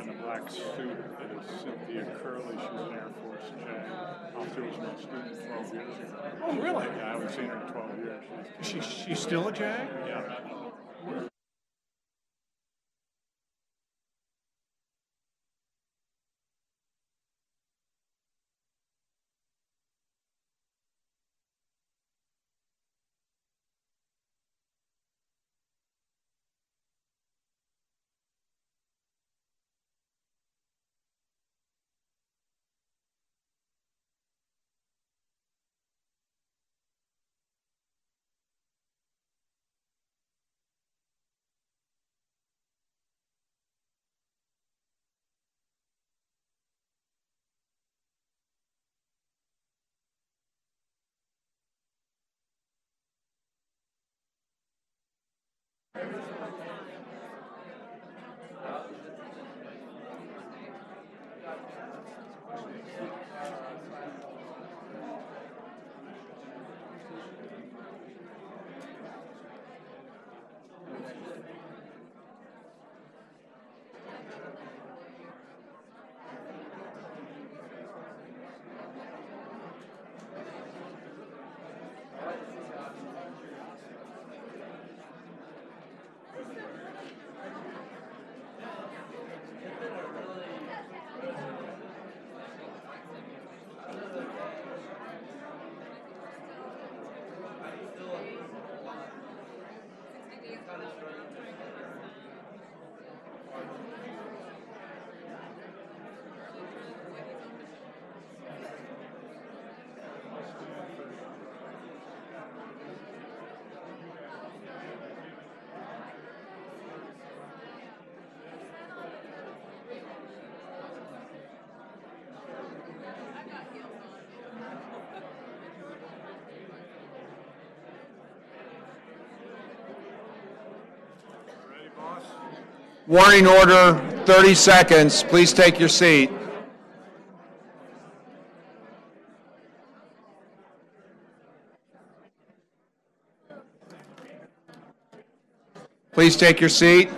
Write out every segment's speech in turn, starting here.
in a black suit that is Cynthia Curley. She's an Air Force JAG. After was my student 12 years ago. Oh, really? Yeah, I haven't seen her in 12 years. She's still a JAG? Yeah. Warning order, 30 seconds. Please take your seat. Please take your seat.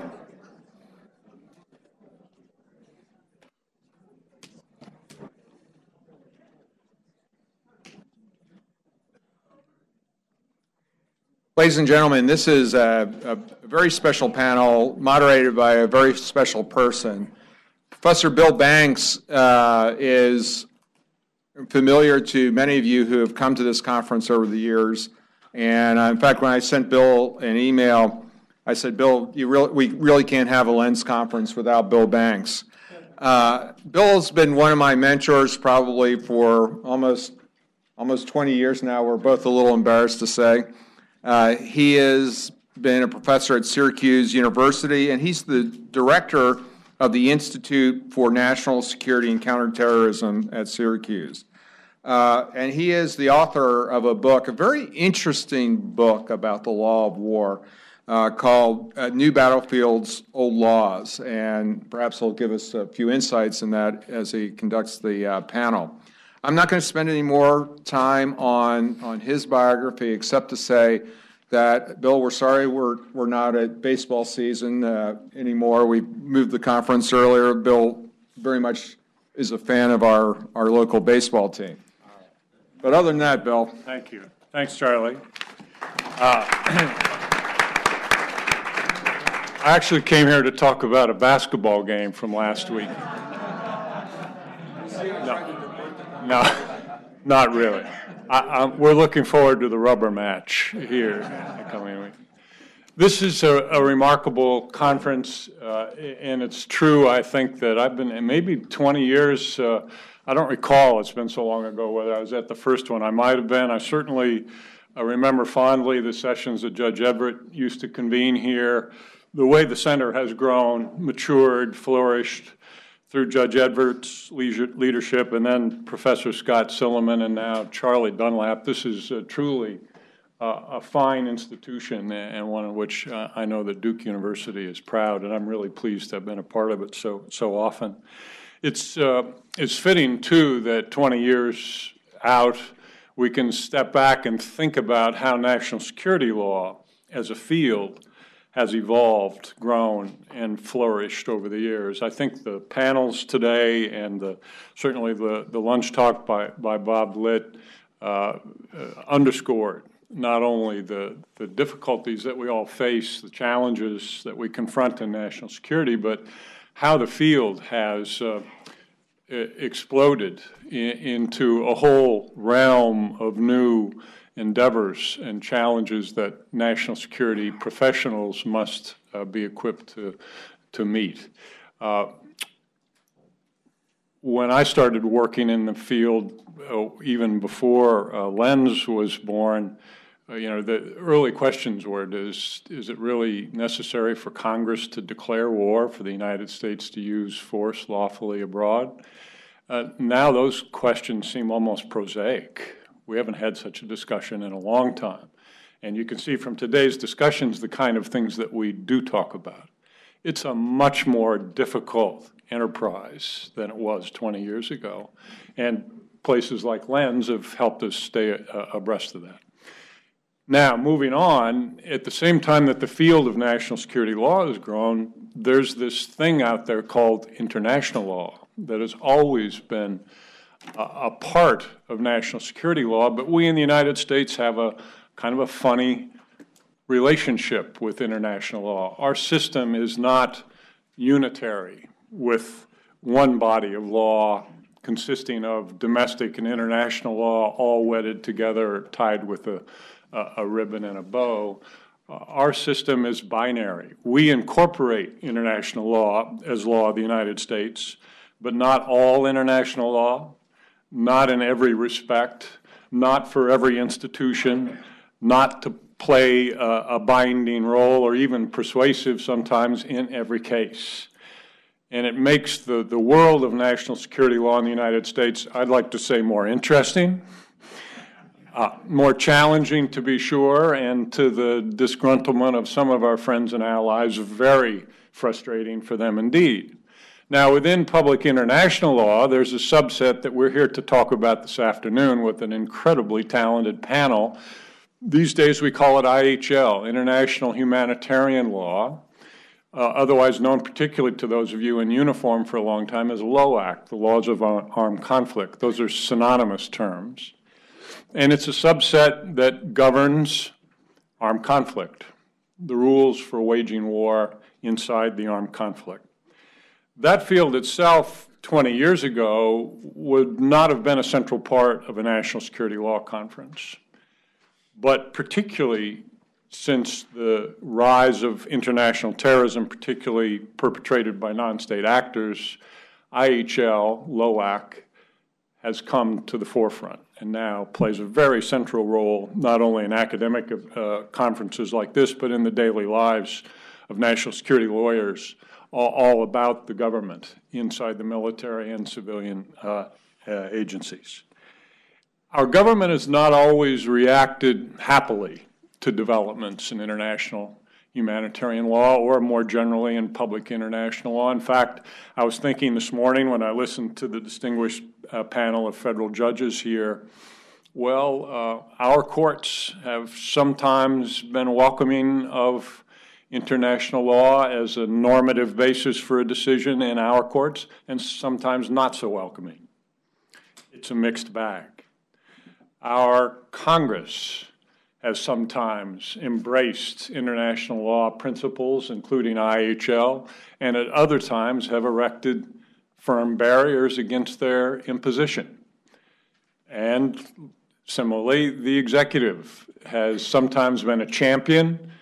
Ladies and gentlemen, this is a very special panel moderated by a very special person. Professor Bill Banks is familiar to many of you who have come to this conference over the years. And in fact, when I sent Bill an email, I said, Bill, we really can't have a Lens conference without Bill Banks. Bill's been one of my mentors probably for almost 20 years now. We're both a little embarrassed to say. He has been a professor at Syracuse University, and he's the director of the Institute for National Security and Counterterrorism at Syracuse. And he is the author of a book, a very interesting book about the law of war called New Battlefields, Old Laws. And perhaps he'll give us a few insights in that as he conducts the panel. I'm not going to spend any more time on his biography except to say that, Bill, we're sorry we're not at baseball season anymore. We moved the conference earlier. Bill very much is a fan of our local baseball team. But other than that, Bill. Thank you. Thanks, Charlie. I actually came here to talk about a basketball game from last week. No, not really. We're looking forward to the rubber match here in the coming week. This is a remarkable conference, and it's true, I think, that I've been, maybe 20 years, I don't recall, it's been so long ago, whether I was at the first one. I might have been. I certainly remember fondly the sessions that Judge Everett used to convene here. The way the center has grown, matured, flourished through Judge Everett's leadership, and then Professor Scott Silliman, and now Charlie Dunlap. This is truly a fine institution, and one of which I know that Duke University is proud, and I'm really pleased to have been a part of it so often. It's fitting, too, that 20 years out, we can step back and think about how national security law as a field has evolved, grown, and flourished over the years. I think the panels today and certainly the lunch talk by Bob Litt underscored not only the difficulties that we all face, the challenges that we confront in national security, but how the field has exploded into a whole realm of new endeavors and challenges that national security professionals must be equipped to meet. When I started working in the field, even before LENS was born, the early questions were, is it really necessary for Congress to declare war, for the United States to use force lawfully abroad? Now those questions seem almost prosaic. We haven't had such a discussion in a long time. And you can see from today's discussions the kind of things that we do talk about. It's a much more difficult enterprise than it was 20 years ago. And places like LENS have helped us stay abreast of that. Now, moving on, at the same time that the field of national security law has grown, there's this thing out there called international law that has always been a part of national security law, but we in the United States have a kind of a funny relationship with international law. Our system is not unitary with one body of law consisting of domestic and international law all wedded together, tied with a ribbon and a bow. Our system is binary. We incorporate international law as law of the United States, but not all international law, not in every respect, not for every institution, not to play a binding role or even persuasive sometimes in every case. And it makes the world of national security law in the United States, I'd like to say, more interesting, more challenging to be sure, and to the disgruntlement of some of our friends and allies, very frustrating for them indeed. Now, within public international law, there's a subset that we're here to talk about this afternoon with an incredibly talented panel. These days we call it IHL, International Humanitarian Law, otherwise known particularly to those of you in uniform for a long time as LAWAC, the Laws of Armed Conflict. Those are synonymous terms. And it's a subset that governs armed conflict, the rules for waging war inside the armed conflict. That field itself, 20 years ago, would not have been a central part of a national security law conference. But particularly since the rise of international terrorism, particularly perpetrated by non-state actors, IHL, LAWAC, has come to the forefront and now plays a very central role, not only in academic conferences like this, but in the daily lives of national security lawyers all about the government inside the military and civilian agencies. Our government has not always reacted happily to developments in international humanitarian law or more generally in public international law. In fact, I was thinking this morning when I listened to the distinguished panel of federal judges here, well, our courts have sometimes been welcoming of international law as a normative basis for a decision in our courts, and sometimes not so welcoming. It's a mixed bag. Our Congress has sometimes embraced international law principles, including IHL, and at other times have erected firm barriers against their imposition. And similarly, the executive has sometimes been a champion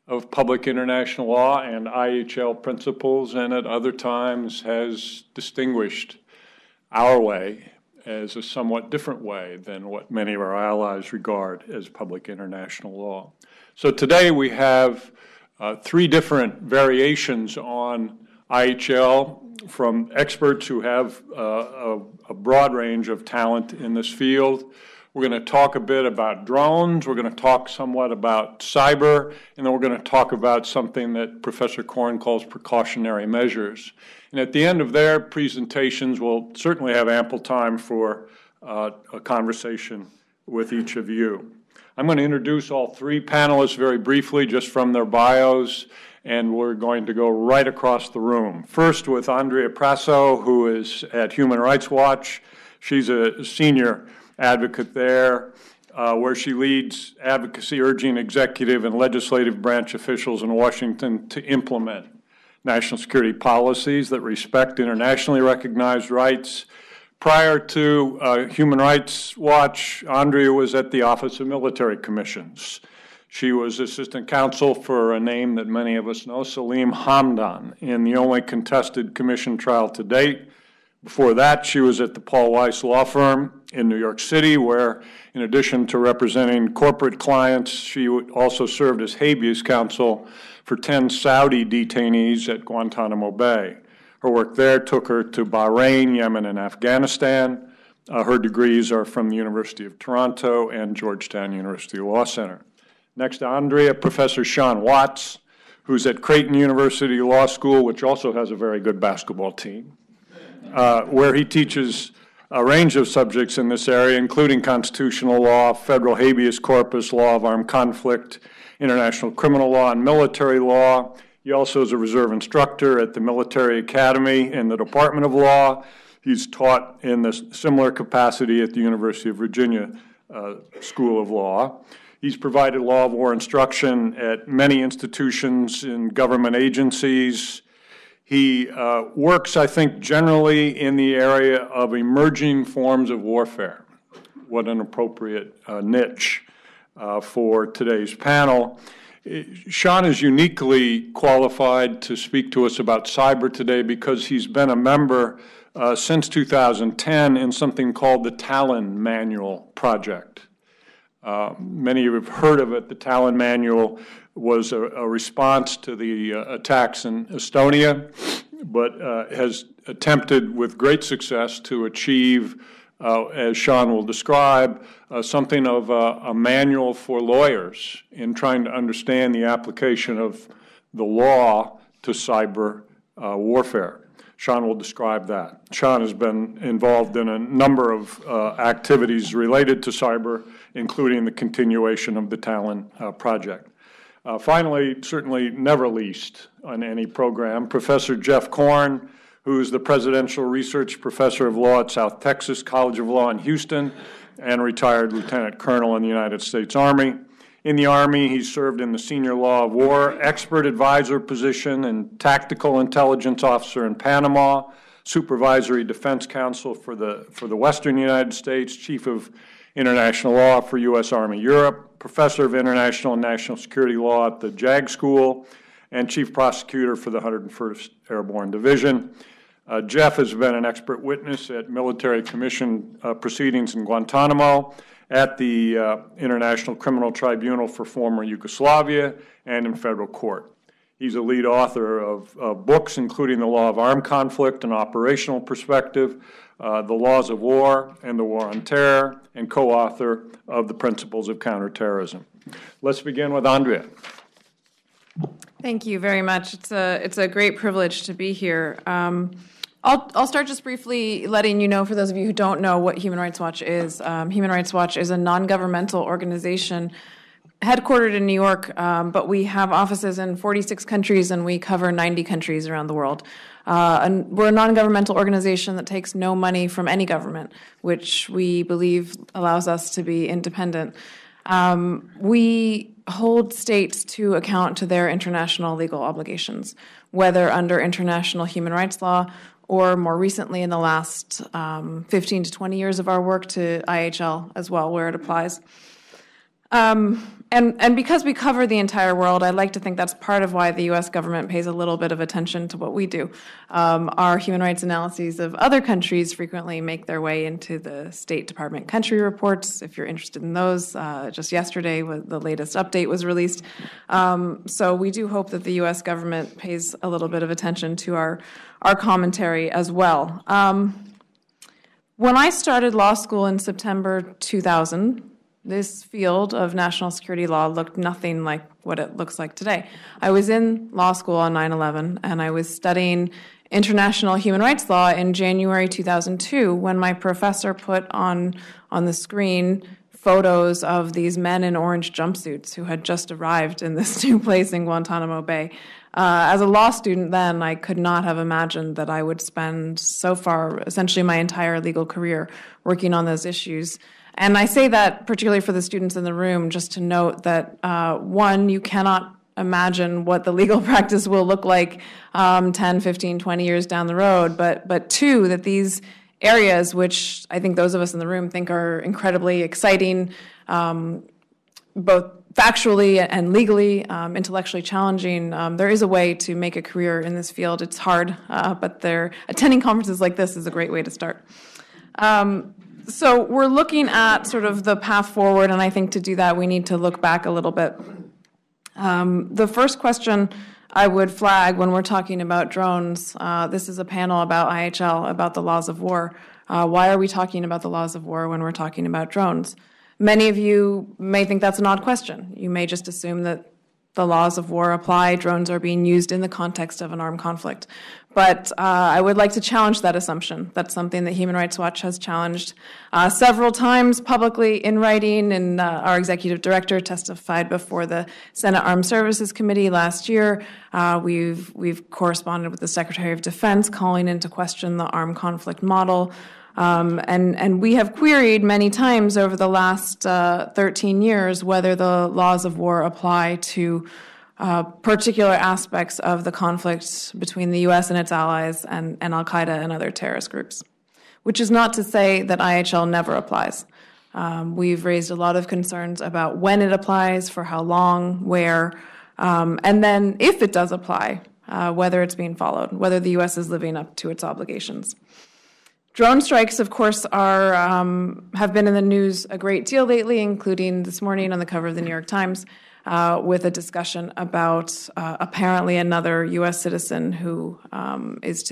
of public international law and IHL principles, and at other times has distinguished our way as a somewhat different way than what many of our allies regard as public international law. So today we have three different variations on IHL from experts who have a broad range of talent in this field. We're going to talk a bit about drones, we're going to talk somewhat about cyber, and then we're going to talk about something that Professor Korn calls precautionary measures. And at the end of their presentations, we'll certainly have ample time for a conversation with each of you. I'm going to introduce all three panelists very briefly, just from their bios, and we're going to go right across the room. First with Andrea Prasow, who is at Human Rights Watch. She's a senior advocate there, where she leads advocacy urging executive and legislative branch officials in Washington to implement national security policies that respect internationally recognized rights. Prior to Human Rights Watch, Andrea was at the Office of Military Commissions. She was assistant counsel for a name that many of us know, Salim Hamdan, in the only contested commission trial to date. Before that, she was at the Paul Weiss law firm in New York City, where, in addition to representing corporate clients, she also served as habeas counsel for 10 Saudi detainees at Guantanamo Bay. Her work there took her to Bahrain, Yemen, and Afghanistan. Her degrees are from the University of Toronto and Georgetown University Law Center. Next to Andrea, Professor Sean Watts, who's at Creighton University Law School, which also has a very good basketball team, where he teaches a range of subjects in this area, including constitutional law, federal habeas corpus, law of armed conflict, international criminal law, and military law. He also is a reserve instructor at the Military Academy in the Department of Law. He's taught in a similar capacity at the University of Virginia School of Law. He's provided law of war instruction at many institutions in government agencies. He works, I think, generally in the area of emerging forms of warfare. What an appropriate niche for today's panel. Sean is uniquely qualified to speak to us about cyber today because he's been a member since 2010 in something called the Talon Manual Project. Many of you have heard of it. The Talon Manual was a response to the attacks in Estonia, but has attempted with great success to achieve, as Sean will describe, something of a manual for lawyers in trying to understand the application of the law to cyber warfare. Sean will describe that. Sean has been involved in a number of activities related to cyber, including the continuation of the Talon project. Finally, certainly never least on any program, Professor Jeff Korn, who's the Presidential Research Professor of Law at South Texas College of Law in Houston and retired Lieutenant Colonel in the United States Army. In the Army, he served in the Senior Law of War Expert Advisor position and Tactical Intelligence Officer in Panama, Supervisory Defense Counsel for the Western United States, Chief of International Law for U.S. Army Europe, Professor of International and National Security Law at the JAG School, and Chief Prosecutor for the 101st Airborne Division. Jeff has been an expert witness at military commission proceedings in Guantanamo, at the International Criminal Tribunal for former Yugoslavia, and in federal court. He's a lead author of books, including The Law of Armed Conflict, an Operational Perspective, The Laws of War, and the War on Terror, and co-author of The Principles of Counterterrorism. Let's begin with Andrea. Thank you very much. It's a great privilege to be here. I'll start just briefly letting you know, for those of you who don't know, what Human Rights Watch is. Human Rights Watch is a non-governmental organization headquartered in New York, but we have offices in 46 countries and we cover 90 countries around the world. And we're a non-governmental organization that takes no money from any government, which we believe allows us to be independent. We hold states to account to their international legal obligations, whether under international human rights law or more recently in the last 15 to 20 years of our work to IHL as well, where it applies. And because we cover the entire world, I like to think that's part of why the U.S. government pays a little bit of attention to what we do. Our human rights analyses of other countries frequently make their way into the State Department country reports. If you're interested in those, just yesterday, the latest update was released. So we do hope that the U.S. government pays a little bit of attention to our commentary as well. When I started law school in September 2000, this field of national security law looked nothing like what it looks like today. I was in law school on 9/11, and I was studying international human rights law in January 2002 when my professor put on the screen photos of these men in orange jumpsuits who had just arrived in this new place in Guantanamo Bay. As a law student then, I could not have imagined that I would spend so far, essentially my entire legal career, working on those issues. And I say that particularly for the students in the room, just to note that, one, you cannot imagine what the legal practice will look like 10, 15, 20 years down the road, but two, that these areas, which I think those of us in the room think are incredibly exciting, both factually and legally, intellectually challenging, there is a way to make a career in this field. It's hard, but attending conferences like this is a great way to start. So we're looking at sort of the path forward, and I think to do that we need to look back a little bit. The first question I would flag when we're talking about drones, this is a panel about IHL, about the laws of war. Why are we talking about the laws of war when we're talking about drones? Many of you may think that's an odd question. You may just assume that the laws of war apply, drones are being used in the context of an armed conflict. But I would like to challenge that assumption. That's something that Human Rights Watch has challenged several times publicly in writing, and our executive director testified before the Senate Armed Services Committee last year. We've corresponded with the Secretary of Defense calling into question the armed conflict model. And we have queried many times over the last 13 years whether the laws of war apply to particular aspects of the conflict between the U.S. and its allies and al-Qaeda and other terrorist groups, which is not to say that IHL never applies. We've raised a lot of concerns about when it applies, for how long, where, and then if it does apply, whether it's being followed, whether the U.S. is living up to its obligations. Drone strikes, of course, have been in the news a great deal lately, including this morning on the cover of the New York Times, with a discussion about apparently another U.S. citizen who has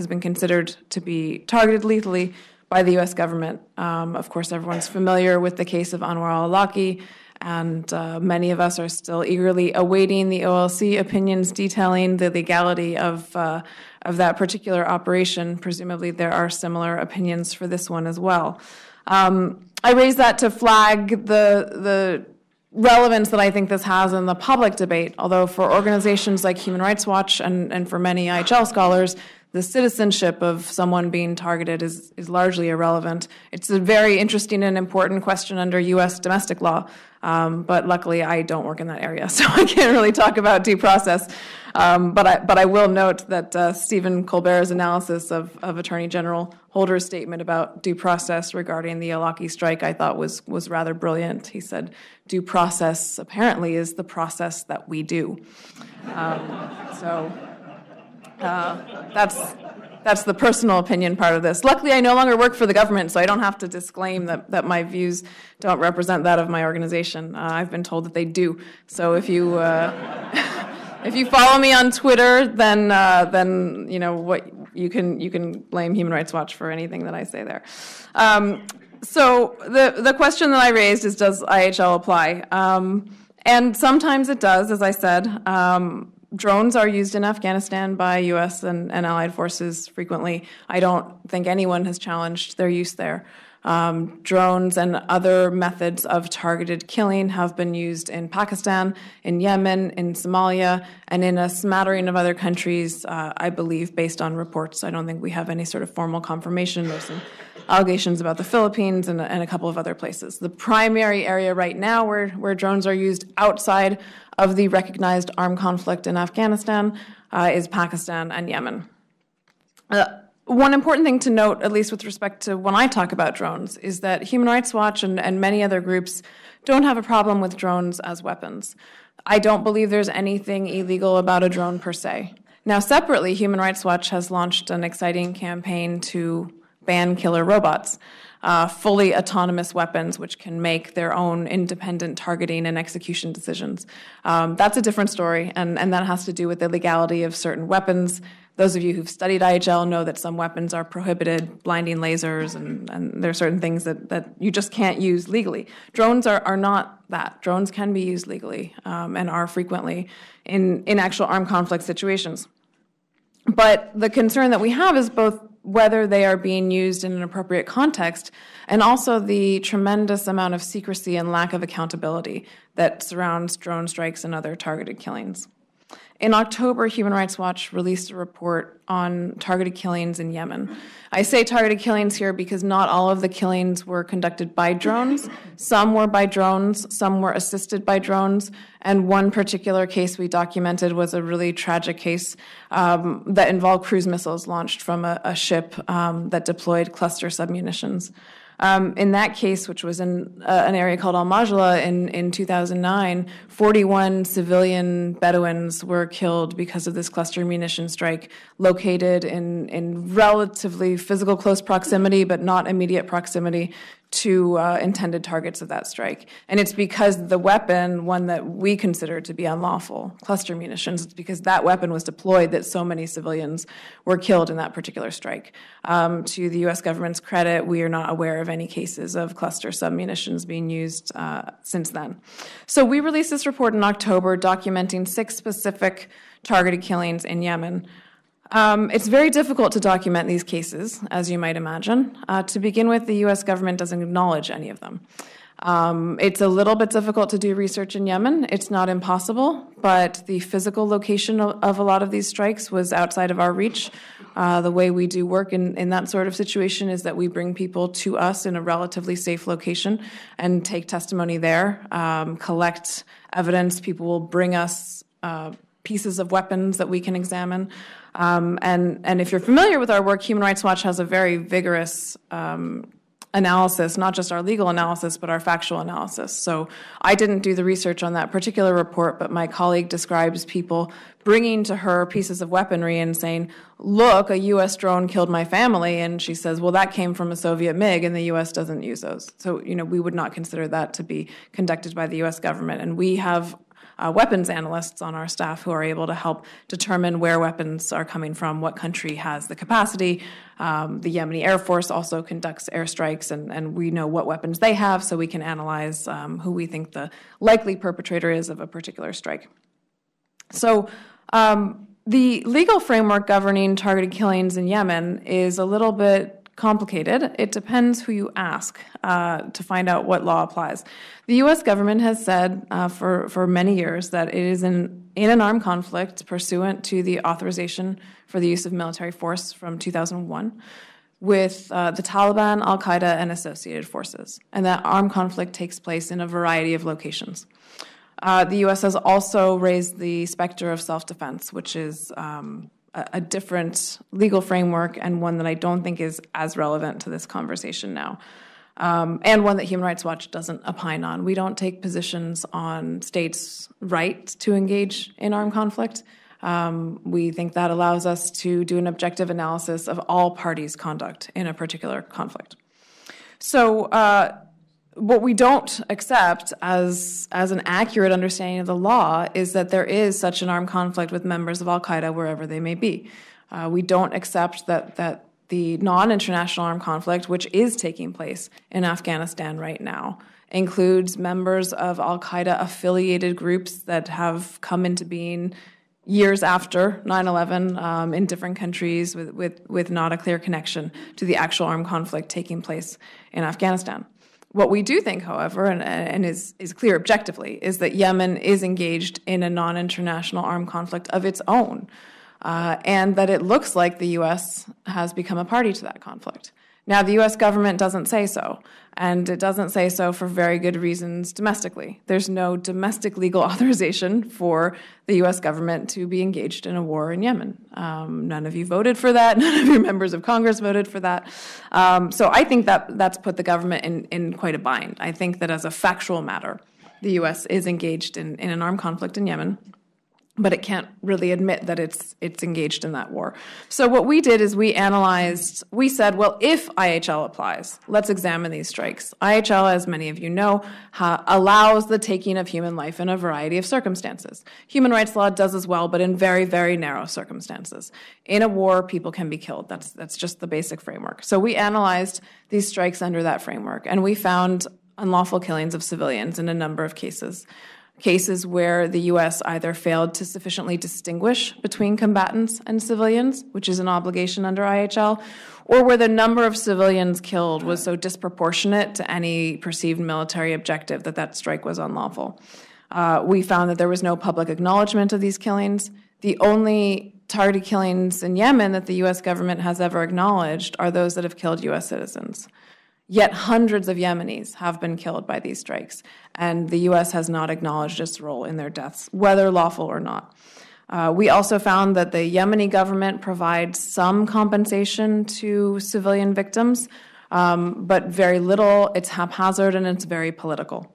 been considered to be targeted lethally by the U.S. government. Of course, everyone's familiar with the case of Anwar al-Awlaki, and many of us are still eagerly awaiting the OLC opinions detailing the legality of that particular operation. Presumably there are similar opinions for this one as well. I raise that to flag the relevance that I think this has in the public debate, although for organizations like Human Rights Watch and for many IHL scholars, the citizenship of someone being targeted is largely irrelevant. It's a very interesting and important question under U.S. domestic law, but luckily I don't work in that area, so I can't really talk about due process. But I will note that Stephen Colbert's analysis of Attorney General Holder's statement about due process regarding the al-Awlaki strike I thought was rather brilliant. He said, due process apparently is the process that we do. That's the personal opinion part of this. Luckily, I no longer work for the government, so I don't have to disclaim that my views don't represent that of my organization. I've been told that they do. So if you if you follow me on Twitter, then you know what you can blame Human Rights Watch for anything that I say there. So the question that I raised is, does IHL apply? And sometimes it does, as I said. Drones are used in Afghanistan by U.S. and allied forces frequently. I don't think anyone has challenged their use there. Drones and other methods of targeted killing have been used in Pakistan, in Yemen, in Somalia, and in a smattering of other countries, I believe, based on reports. I don't think we have any sort of formal confirmation. There's some allegations about the Philippines and a couple of other places. The primary area right now where drones are used outside of the recognized armed conflict in Afghanistan is Pakistan and Yemen. One important thing to note, at least with respect to when I talk about drones, is that Human Rights Watch and many other groups don't have a problem with drones as weapons. I don't believe there's anything illegal about a drone per se. Now, separately, Human Rights Watch has launched an exciting campaign to ban killer robots, fully autonomous weapons which can make their own independent targeting and execution decisions. That's a different story, and that has to do with the legality of certain weapons. Those of you who've studied IHL know that some weapons are prohibited, blinding lasers, and there are certain things that you just can't use legally. Drones are not that. Drones can be used legally and are frequently in actual armed conflict situations. But the concern that we have is both whether they are being used in an appropriate context and also the tremendous amount of secrecy and lack of accountability that surrounds drone strikes and other targeted killings. In October, Human Rights Watch released a report on targeted killings in Yemen. I say targeted killings here because not all of the killings were conducted by drones. Some were by drones, some were assisted by drones, and one particular case we documented was a really tragic case that involved cruise missiles launched from a ship that deployed cluster submunitions. In that case, which was in an area called Al-Majla in 2009, 41 civilian Bedouins were killed because of this cluster munition strike located in relatively physical close proximity, but not immediate proximity to intended targets of that strike. And it's because the weapon, one that we consider to be unlawful, cluster munitions, it's because that weapon was deployed that so many civilians were killed in that particular strike. To the U.S. government's credit, we are not aware of any cases of cluster submunitions being used since then. So we released this report in October documenting 6 specific targeted killings in Yemen. It's very difficult to document these cases, as you might imagine. To begin with, the U.S. government doesn't acknowledge any of them. It's a little bit difficult to do research in Yemen. It's not impossible, but the physical location of a lot of these strikes was outside of our reach. The way we do work in that sort of situation is that we bring people to us in a relatively safe location and take testimony there, collect evidence. People will bring us pieces of weapons that we can examine. And if you're familiar with our work, Human Rights Watch has a very vigorous analysis, not just our legal analysis, but our factual analysis. So I didn't do the research on that particular report, but my colleague describes people bringing to her pieces of weaponry and saying, look, a U.S. drone killed my family. And she says, well, that came from a Soviet MiG, and the U.S. doesn't use those. So, we would not consider that to be conducted by the U.S. government. And we have weapons analysts on our staff who are able to help determine where weapons are coming from, what country has the capacity. The Yemeni Air Force also conducts airstrikes, and we know what weapons they have, so we can analyze who we think the likely perpetrator is of a particular strike. So the legal framework governing targeted killings in Yemen is a little bit complicated. It depends who you ask to find out what law applies. The U.S. government has said for many years that it is in an armed conflict pursuant to the authorization for the use of military force from 2001 with the Taliban, Al-Qaeda, and associated forces. And that armed conflict takes place in a variety of locations. The U.S. has also raised the specter of self-defense, which is a different legal framework and one that I don't think is as relevant to this conversation now, and one that Human Rights Watch doesn't opine on. We don't take positions on states' right to engage in armed conflict. We think that allows us to do an objective analysis of all parties' conduct in a particular conflict. So what we don't accept as an accurate understanding of the law is that there is such an armed conflict with members of Al-Qaeda wherever they may be. We don't accept that the non-international armed conflict, which is taking place in Afghanistan right now, includes members of Al-Qaeda-affiliated groups that have come into being years after 9/11 in different countries with not a clear connection to the actual armed conflict taking place in Afghanistan. What we do think, however, and is clear objectively, is that Yemen is engaged in a non-international armed conflict of its own, and that it looks like the U.S. has become a party to that conflict. Now, the U.S. government doesn't say so, and it doesn't say so for very good reasons domestically. There's no domestic legal authorization for the U.S. government to be engaged in a war in Yemen. None of you voted for that. None of your members of Congress voted for that. So I think that's put the government in quite a bind. I think that as a factual matter, the U.S. is engaged in an armed conflict in Yemen, but it can't really admit that it's engaged in that war. So what we did is we said, well, if IHL applies, let's examine these strikes. IHL, as many of you know, allows the taking of human life in a variety of circumstances. Human rights law does as well, but in very, very narrow circumstances. In a war, people can be killed. That's just the basic framework. So we analyzed these strikes under that framework, and we found unlawful killings of civilians in a number of cases where the U.S. either failed to sufficiently distinguish between combatants and civilians, which is an obligation under IHL, or where the number of civilians killed was so disproportionate to any perceived military objective that strike was unlawful. We found that there was no public acknowledgement of these killings. The only targeted killings in Yemen that the U.S. government has ever acknowledged are those that have killed U.S. citizens. Yet hundreds of Yemenis have been killed by these strikes, and the U.S. has not acknowledged its role in their deaths, whether lawful or not. We also found that the Yemeni government provides some compensation to civilian victims, but very little. It's haphazard and it's very political.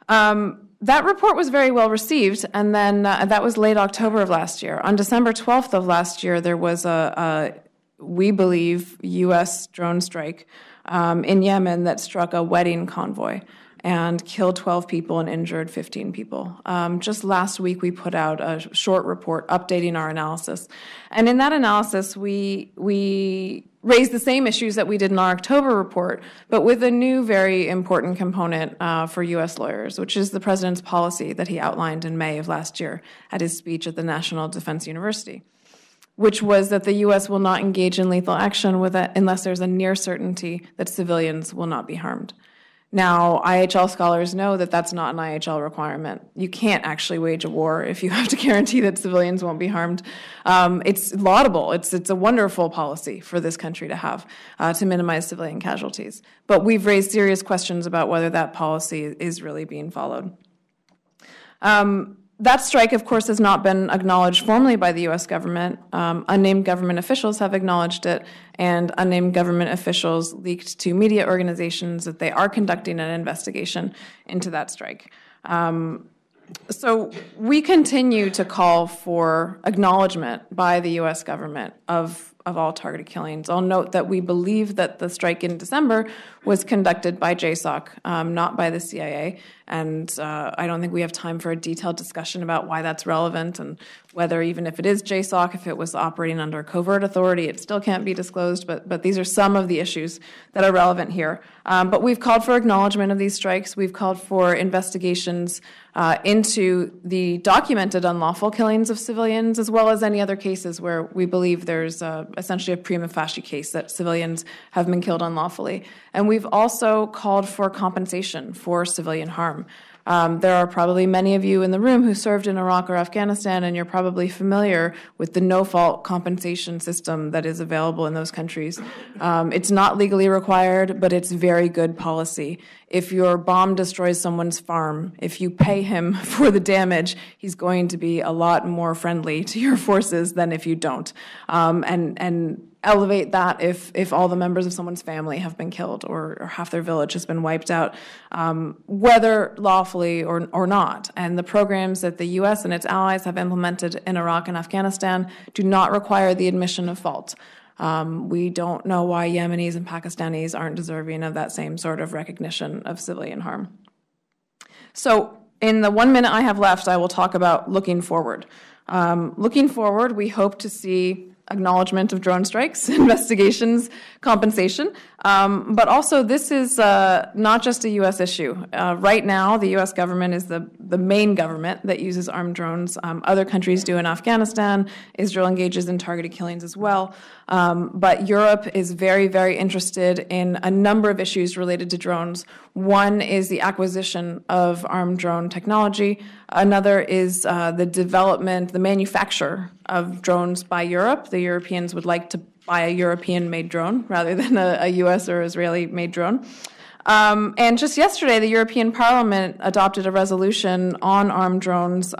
That report was very well received, and then that was late October of last year. On December 12th of last year, there was we believe, U.S. drone strike in Yemen that struck a wedding convoy and killed 12 people and injured 15 people. Just last week, we put out a short report updating our analysis. And in that analysis, we raised the same issues that we did in our October report, but with a new very important component for U.S. lawyers, which is the president's policy that he outlined in May of last year at his speech at the National Defense University, which was that the U.S. will not engage in lethal action unless there's a near certainty that civilians will not be harmed. Now, IHL scholars know that that's not an IHL requirement. You can't actually wage a war if you have to guarantee that civilians won't be harmed. It's laudable. It's a wonderful policy for this country to have to minimize civilian casualties. But we've raised serious questions about whether that policy is really being followed. That strike, of course, has not been acknowledged formally by the U.S. government. Unnamed government officials have acknowledged it, and unnamed government officials leaked to media organizations that they are conducting an investigation into that strike. So we continue to call for acknowledgement by the U.S. government of all targeted killings. I'll note that we believe that the strike in December was conducted by JSOC, not by the CIA, and I don't think we have time for a detailed discussion about why that's relevant and whether even if it is JSOC, if it was operating under covert authority, it still can't be disclosed, but these are some of the issues that are relevant here. But we've called for acknowledgement of these strikes. We've called for investigations into the documented unlawful killings of civilians, as well as any other cases where we believe there's essentially a prima facie case that civilians have been killed unlawfully. And we've also called for compensation for civilian harm. There are probably many of you in the room who served in Iraq or Afghanistan, and you're probably familiar with the no-fault compensation system that is available in those countries. It's not legally required, but it's very good policy. If your bomb destroys someone's farm, if you pay him for the damage, he's going to be a lot more friendly to your forces than if you don't. And elevate that if all the members of someone's family have been killed or half their village has been wiped out, whether lawfully or not. And the programs that the U.S. and its allies have implemented in Iraq and Afghanistan do not require the admission of fault. We don't know why Yemenis and Pakistanis aren't deserving of that same sort of recognition of civilian harm. So in the 1 minute I have left, I will talk about looking forward. Looking forward, we hope to see acknowledgement of drone strikes, investigations, compensation. But also, this is not just a U.S. issue. Right now, the U.S. government is the main government that uses armed drones. Other countries do in Afghanistan. Israel engages in targeted killings as well. But Europe is very, very interested in a number of issues related to drones. One is the acquisition of armed drone technology. Another is the development, the manufacture of drones by Europe. The Europeans would like to buy a European-made drone rather than a U.S. or Israeli-made drone. And just yesterday, the European Parliament adopted a resolution on armed drones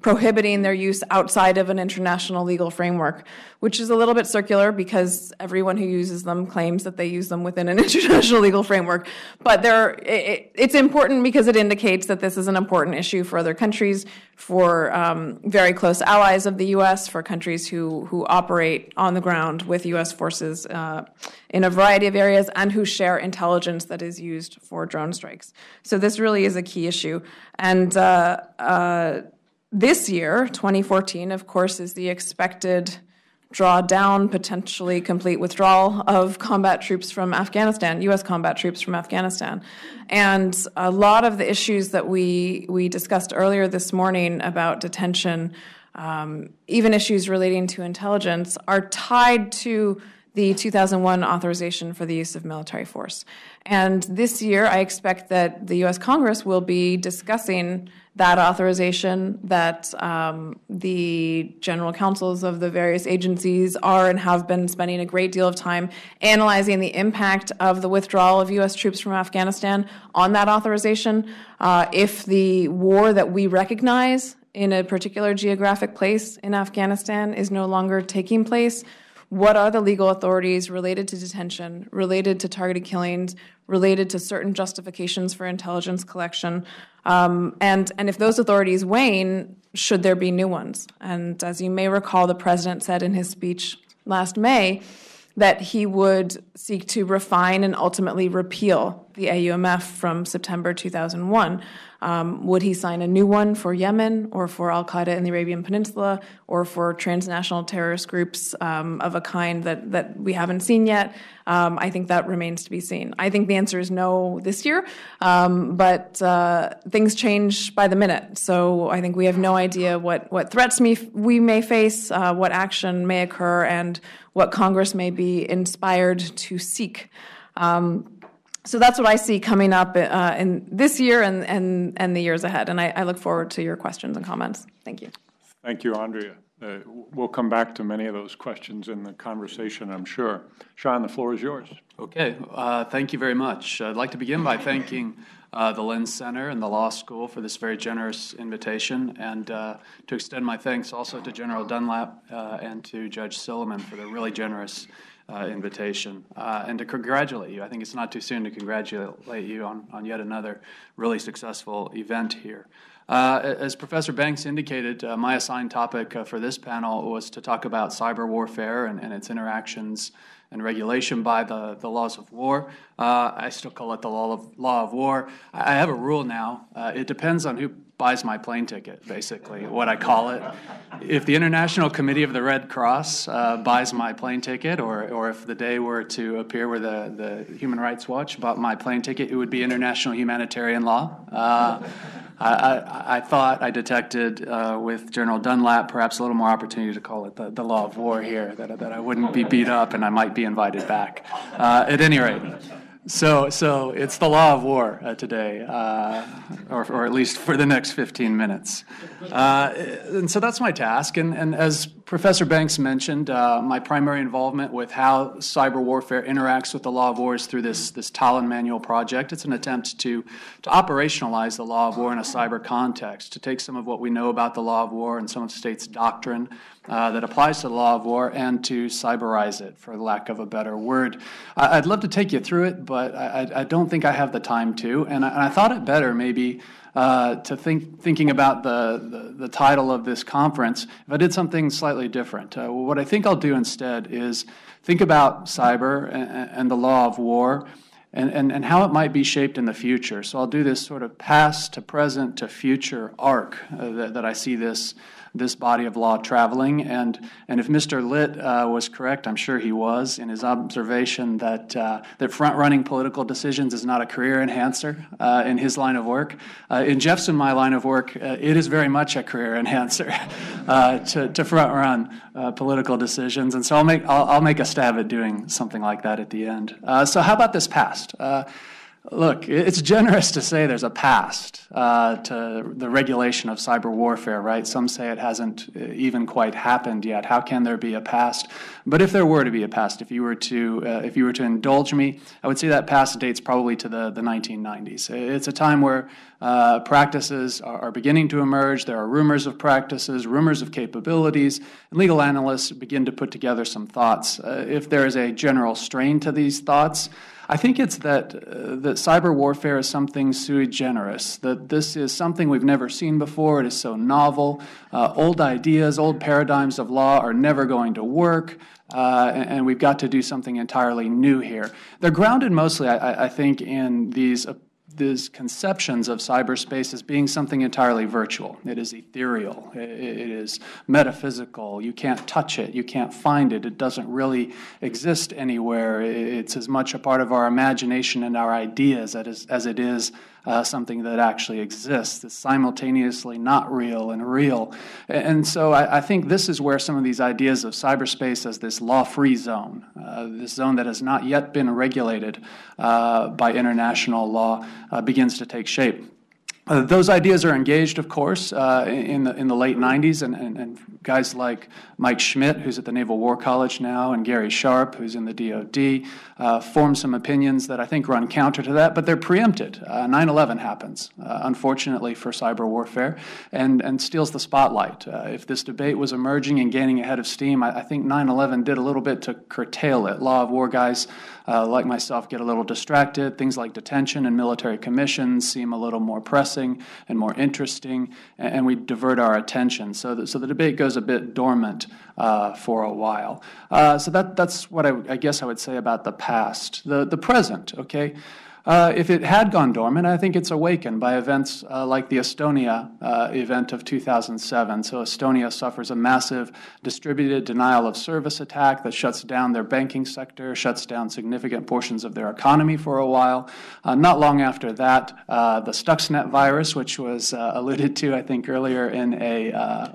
prohibiting their use outside of an international legal framework, which is a little bit circular because everyone who uses them claims that they use them within an international legal framework. But it's important because it indicates that this is an important issue for other countries, for very close allies of the U.S., for countries who operate on the ground with U.S. forces in a variety of areas and who share intelligence that is used for drone strikes. So this really is a key issue. And this year, 2014, of course, is the expected drawdown, potentially complete withdrawal of combat troops from Afghanistan, U.S. combat troops from Afghanistan. And a lot of the issues that we discussed earlier this morning about detention, even issues relating to intelligence, are tied to the 2001 authorization for the use of military force. And this year, I expect that the U.S. Congress will be discussing that authorization, that the general counsels of the various agencies are and have been spending a great deal of time analyzing the impact of the withdrawal of U.S. troops from Afghanistan on that authorization. If the war that we recognize in a particular geographic place in Afghanistan is no longer taking place, what are the legal authorities related to detention, related to targeted killings, related to certain justifications for intelligence collection? And if those authorities wane, should there be new ones? And as you may recall, the president said in his speech last May that he would seek to refine and ultimately repeal the AUMF from September 2001. Would he sign a new one for Yemen or for al-Qaeda in the Arabian Peninsula or for transnational terrorist groups of a kind that we haven't seen yet? I think that remains to be seen. I think the answer is no this year, but things change by the minute. So I think we have no idea what threats we may face, what action may occur, and what Congress may be inspired to seek. So that's what I see coming up in this year and the years ahead. And I look forward to your questions and comments. Thank you. Thank you, Andrea. We'll come back to many of those questions in the conversation, I'm sure. Sean, the floor is yours. Okay. Thank you very much. I'd like to begin by thanking the Lynn Center and the Law School for this very generous invitation, and to extend my thanks also to General Dunlap and to Judge Silliman for the really generous invitation, and to congratulate you. I think it's not too soon to congratulate you on yet another really successful event here. As Professor Banks indicated, my assigned topic for this panel was to talk about cyber warfare and its interactions and regulation by the laws of war. I still call it the law of war. I have a rule now. It depends on who buys my plane ticket, basically, what I call it. If the International Committee of the Red Cross buys my plane ticket, or if the day were to appear where the Human Rights Watch bought my plane ticket, it would be international humanitarian law. I thought I detected with General Dunlap perhaps a little more opportunity to call it the law of war here, that I wouldn't be beat up and I might be invited back. At any rate, so it's the law of war today, or at least for the next 15 minutes. And so that's my task. And as Professor Banks mentioned, my primary involvement with how cyber warfare interacts with the law of war is through this Tallinn Manual project. It's an attempt to operationalize the law of war in a cyber context, to take some of what we know about the law of war and some of the state's doctrine that applies to the law of war and to cyberize it, for lack of a better word. I'd love to take you through it, but I don't think I have the time to, and I thought it better maybe to thinking about the title of this conference, if I did something slightly different. What I think I'll do instead is think about cyber and the law of war and how it might be shaped in the future. So I'll do this sort of past to present to future arc that I see this body of law traveling. And if Mr. Litt was correct, I'm sure he was, in his observation that front-running political decisions is not a career enhancer in his line of work. In Jeff's and my line of work, it is very much a career enhancer to front-run political decisions. And so I'll make a stab at doing something like that at the end. So how about this past? Look, it's generous to say there's a past to the regulation of cyber warfare, right? Some say it hasn't even quite happened yet. How can there be a past? But if there were to be a past, if you were to indulge me, I would say that past dates probably to the 1990s. It's a time where practices are beginning to emerge. There are rumors of practices, rumors of capabilities, and legal analysts begin to put together some thoughts. If there is a general strain to these thoughts, I think it's that cyber warfare is something sui generis, that this is something we've never seen before. It is so novel. Old ideas, old paradigms of law are never going to work, and we've got to do something entirely new here. They're grounded mostly, I think, in these conceptions of cyberspace as being something entirely virtual. It is ethereal. It is metaphysical. You can't touch it. You can't find it. It doesn't really exist anywhere. It's as much a part of our imagination and our ideas as it is something that actually exists, that's simultaneously not real and real. And so I think this is where some of these ideas of cyberspace as this law-free zone, this zone that has not yet been regulated by international law, begins to take shape. Those ideas are engaged, of course, in the late 90s, and guys like Mike Schmidt, who's at the Naval War College now, and Gary Sharp, who's in the DoD, form some opinions that I think run counter to that, but they're preempted. 9/11 happens, unfortunately for cyber warfare, and steals the spotlight. If this debate was emerging and gaining ahead of steam, I think 9/11 did a little bit to curtail it. Law of war guys like myself get a little distracted. Things like detention and military commissions seem a little more pressing and more interesting, and we divert our attention. So the debate goes a bit dormant for a while. So that's what I guess I would say about the past. The present, okay? If it had gone dormant, I think it's awakened by events like the Estonia event of 2007. So Estonia suffers a massive distributed denial of service attack that shuts down their banking sector, shuts down significant portions of their economy for a while. Not long after that, the Stuxnet virus, which was alluded to, I think, earlier in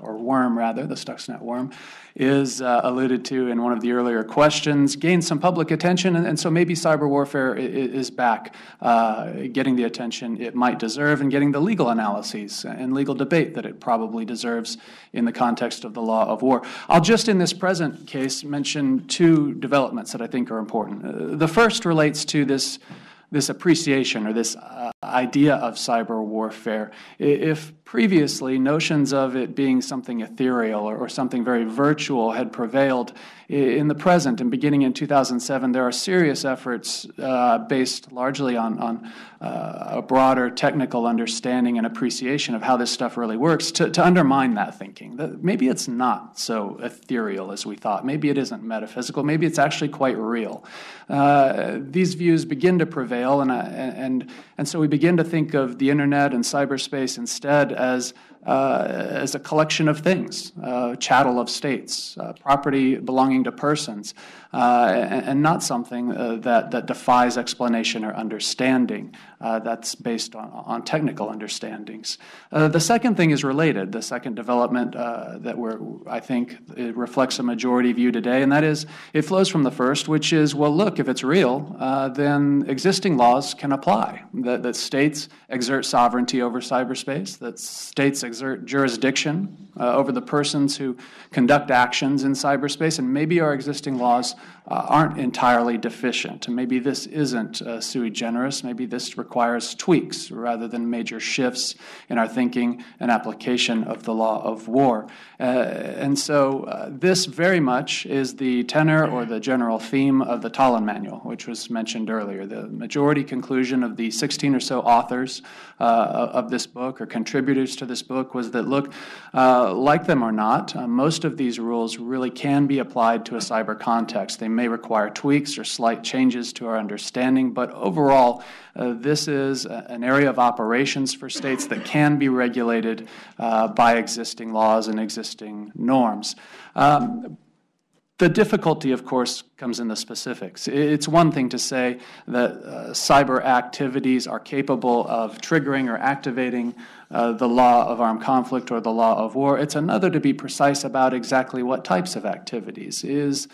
or worm rather, the Stuxnet worm, is alluded to in one of the earlier questions, gained some public attention, and so maybe cyber warfare is back, getting the attention it might deserve and getting the legal analyses and legal debate that it probably deserves in the context of the law of war. I'll just, in this present case, mention two developments that I think are important. The first relates to this appreciation or this idea of cyber warfare. If previously notions of it being something ethereal or something very virtual had prevailed, in the present and beginning in 2007, there are serious efforts based largely on a broader technical understanding and appreciation of how this stuff really works to undermine that thinking. That maybe it's not so ethereal as we thought. Maybe it isn't metaphysical. Maybe it's actually quite real. These views begin to prevail, and so we begin to think of the internet and cyberspace instead as a collection of things, chattel of states, property belonging to persons, and not something that defies explanation or understanding. That's based on technical understandings. The second thing is related. The second development that I think it reflects a majority view today, and that is it flows from the first, which is, well, look, if it's real, then existing laws can apply. That states exert sovereignty over cyberspace, that states exert jurisdiction over the persons who conduct actions in cyberspace, and maybe our existing laws aren't entirely deficient. And maybe this isn't sui generis. Maybe this requires tweaks rather than major shifts in our thinking and application of the law of war. And so this very much is the tenor or the general theme of the Tallinn Manual, which was mentioned earlier. The majority conclusion of the 16 or so authors of this book or contributors to this book was that, look, like them or not, most of these rules really can be applied to a cyber context. They may require tweaks or slight changes to our understanding, but overall, this is an area of operations for states that can be regulated by existing laws and existing norms. The difficulty, of course, comes in the specifics. It's one thing to say that cyber activities are capable of triggering or activating the law of armed conflict or the law of war. It's another to be precise about exactly what types of activities. Is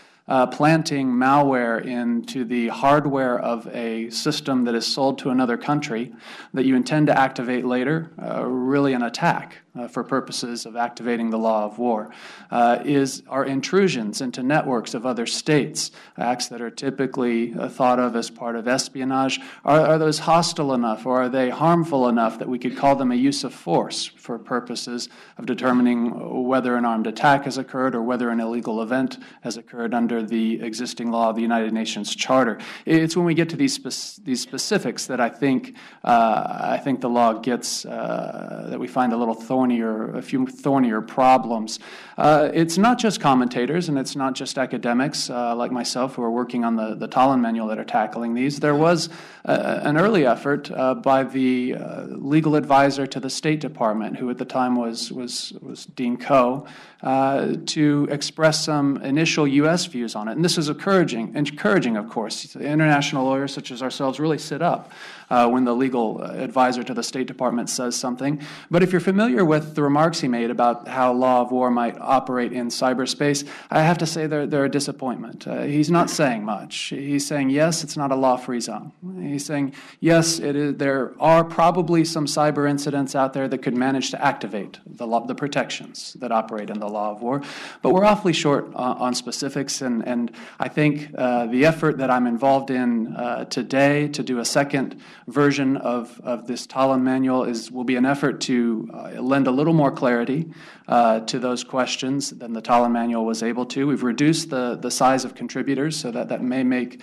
planting malware into the hardware of a system that is sold to another country that you intend to activate later really an attack for purposes of activating the law of war? Are intrusions into networks of other states, acts that are typically thought of as part of espionage, are those hostile enough or are they harmful enough that we could call them a use of force for purposes of determining whether an armed attack has occurred or whether an illegal event has occurred under the existing law of the United Nations Charter? It's when we get to these specifics that I think the law gets, that we find a little thorny thornier problems. It's not just commentators and it's not just academics like myself who are working on the Tallinn Manual that are tackling these. There was an early effort by the legal advisor to the State Department, who at the time was Dean Coe, to express some initial U.S. views on it. And this is encouraging, of course. International lawyers such as ourselves really sit up when the legal advisor to the State Department says something. But if you're familiar with the remarks he made about how law of war might operate in cyberspace, I have to say they're a disappointment. He's not saying much. He's saying, yes, it's not a law-free zone. He's saying, yes, there are probably some cyber incidents out there that could manage to activate the protections that operate in the law of war. But we're awfully short on specifics, and I think the effort that I'm involved in today to do a second version of this Tallinn Manual will be an effort to lend a little more clarity to those questions than the Tallinn Manual was able to. We've reduced the size of contributors so that may make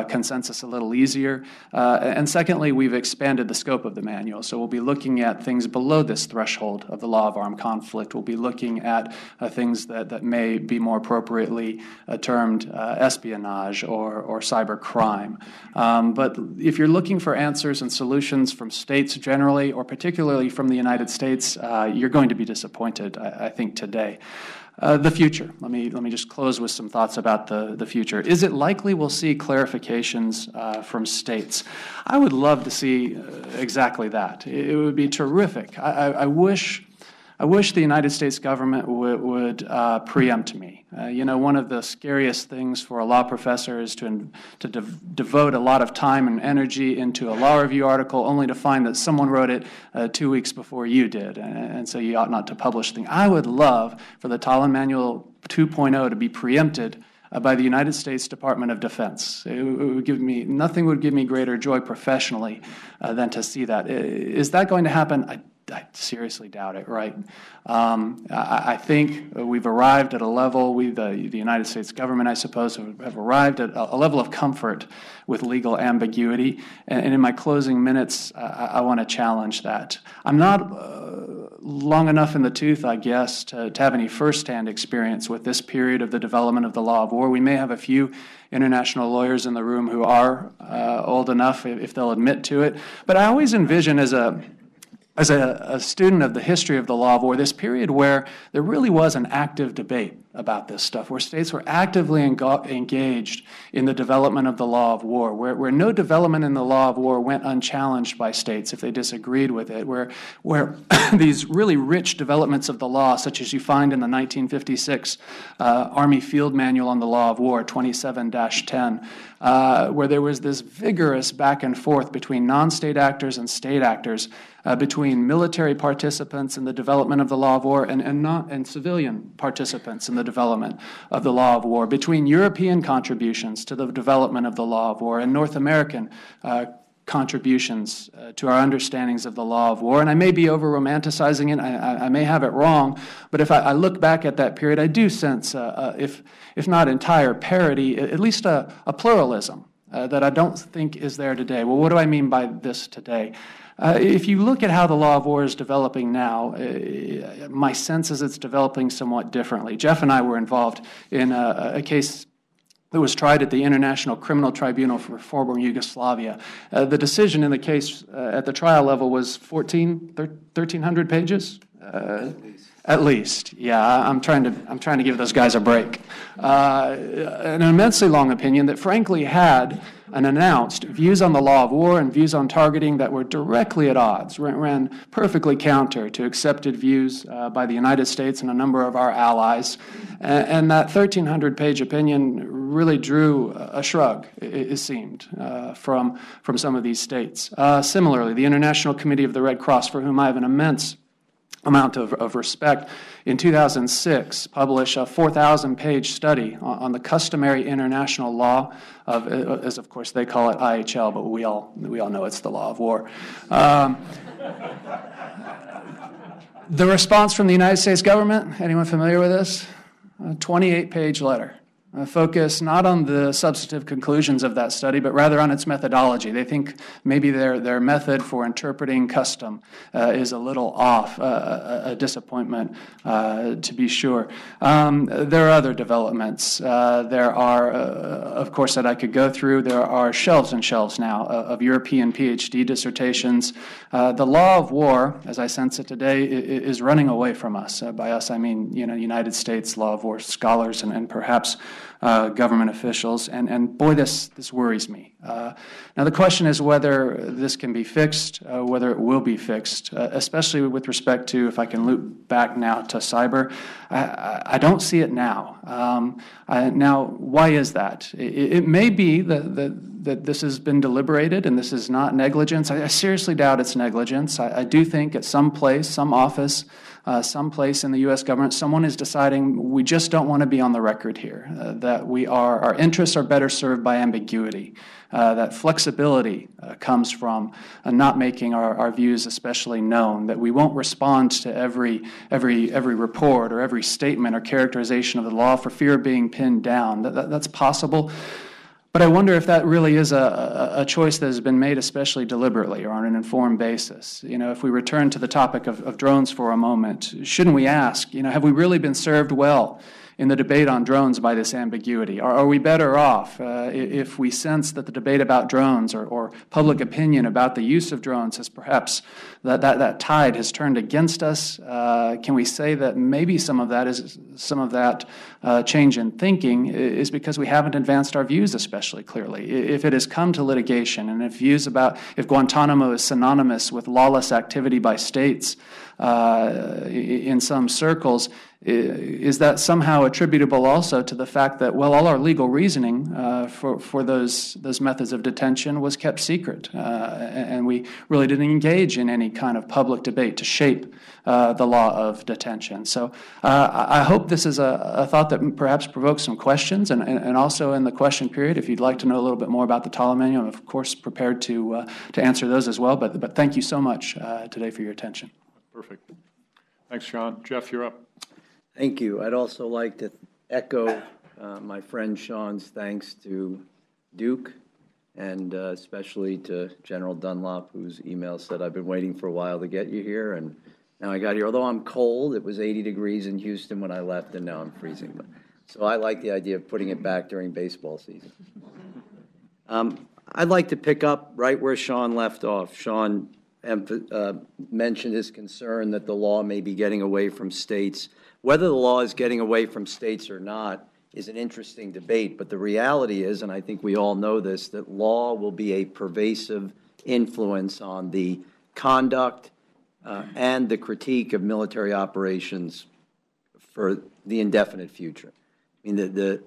consensus a little easier. And secondly, we've expanded the scope of the manual. So we'll be looking at things below this threshold of the law of armed conflict. We'll be looking at things that may be more appropriately termed espionage or cyber crime. But if you're looking for answers and solutions from states generally, or particularly from the United States, you're going to be disappointed, I think, today. The future. Let me just close with some thoughts about the future. Is it likely we'll see clarifications from states? I would love to see exactly that. It would be terrific. I wish the United States government would preempt me. One of the scariest things for a law professor is to devote a lot of time and energy into a law review article only to find that someone wrote it 2 weeks before you did, and so you ought not to publish things. I would love for the Tallinn Manual 2.0 to be preempted by the United States Department of Defense. Nothing would give me greater joy professionally than to see that. Is that going to happen? I seriously doubt it, right? I think we've arrived at a level, the United States government, I suppose, have arrived at a level of comfort with legal ambiguity. And in my closing minutes, I want to challenge that. I'm not long enough in the tooth, I guess, to have any firsthand experience with this period of the development of the law of war. We may have a few international lawyers in the room who are old enough, if they'll admit to it. But I always envision as a student of the history of the law of war, this period where there really was an active debate about this stuff, where states were actively engaged in the development of the law of war, where no development in the law of war went unchallenged by states if they disagreed with it, where these really rich developments of the law, such as you find in the 1956 Army Field Manual on the Law of War, 27-10, where there was this vigorous back and forth between non-state actors and state actors, between military participants in the development of the law of war and civilian participants in the development of the law of war, between European contributions to the development of the law of war and North American contributions to our understandings of the law of war. And I may be over-romanticizing it, I may have it wrong, but if I look back at that period, I do sense, if not entire parity, at least a pluralism that I don't think is there today. Well, what do I mean by this today? If you look at how the law of war is developing now, my sense is it's developing somewhat differently. Jeff and I were involved in a case that was tried at the International Criminal Tribunal for former Yugoslavia. The decision in the case at the trial level was 1,300 pages? At least, yeah. I'm trying to give those guys a break. An immensely long opinion that frankly had and announced views on the law of war and views on targeting that were directly at odds, ran perfectly counter to accepted views by the United States and a number of our allies. And that 1,300-page opinion really drew a shrug, it seemed, from some of these states. Similarly, the International Committee of the Red Cross, for whom I have an immense amount of respect, in 2006 published a 4,000-page study on the customary international law of, as of course they call it IHL, but we all know it's the law of war. The response from the United States government, anyone familiar with this? A 28-page letter. focus not on the substantive conclusions of that study, but rather on its methodology. They think maybe their method for interpreting custom is a little off, a disappointment, to be sure. There are other developments. There are, of course, that I could go through. There are shelves and shelves now of European PhD dissertations. The law of war, as I sense it today, is running away from us. By us, I mean, United States law of war scholars and perhaps government officials, and boy, this worries me. Now, the question is whether this can be fixed, whether it will be fixed, especially with respect to, if I can loop back now to cyber. I don't see it now. Now, why is that? It may be that this has been deliberated and this is not negligence. I seriously doubt it's negligence. I do think at some place, some office, some place in the U.S. government, someone is deciding we just don't want to be on the record here, that our interests are better served by ambiguity, that flexibility comes from not making our views especially known, that we won't respond to every report or every statement or characterization of the law for fear of being pinned down. That's possible. But I wonder if that really is a choice that has been made especially deliberately or on an informed basis. If we return to the topic of drones for a moment, shouldn't we ask, have we really been served well in the debate on drones by this ambiguity? Are we better off if we sense that the debate about drones or public opinion about the use of drones has perhaps, that tide has turned against us? Can we say that maybe some of that change in thinking is because we haven't advanced our views especially clearly? If it has come to litigation and if Guantanamo is synonymous with lawless activity by states in some circles, is that somehow attributable also to the fact that, well, all our legal reasoning for those methods of detention was kept secret, and we really didn't engage in any kind of public debate to shape the law of detention? So I hope this is a thought that perhaps provokes some questions, and also in the question period, if you'd like to know a little bit more about the Tala Manual, I'm of course prepared to answer those as well, but thank you so much today for your attention. Perfect. Thanks, Sean. Jeff, you're up. Thank you. I'd also like to echo my friend Sean's thanks to Duke and especially to General Dunlop, whose email said, I've been waiting for a while to get you here, and now I got here. Although I'm cold, it was 80 degrees in Houston when I left, and now I'm freezing. So I like the idea of putting it back during baseball season. I'd like to pick up right where Sean left off. Sean mentioned his concern that the law may be getting away from states. Whether the law is getting away from states or not is an interesting debate, but the reality is, and I think we all know this, that law will be a pervasive influence on the conduct and the critique of military operations for the indefinite future. I mean, the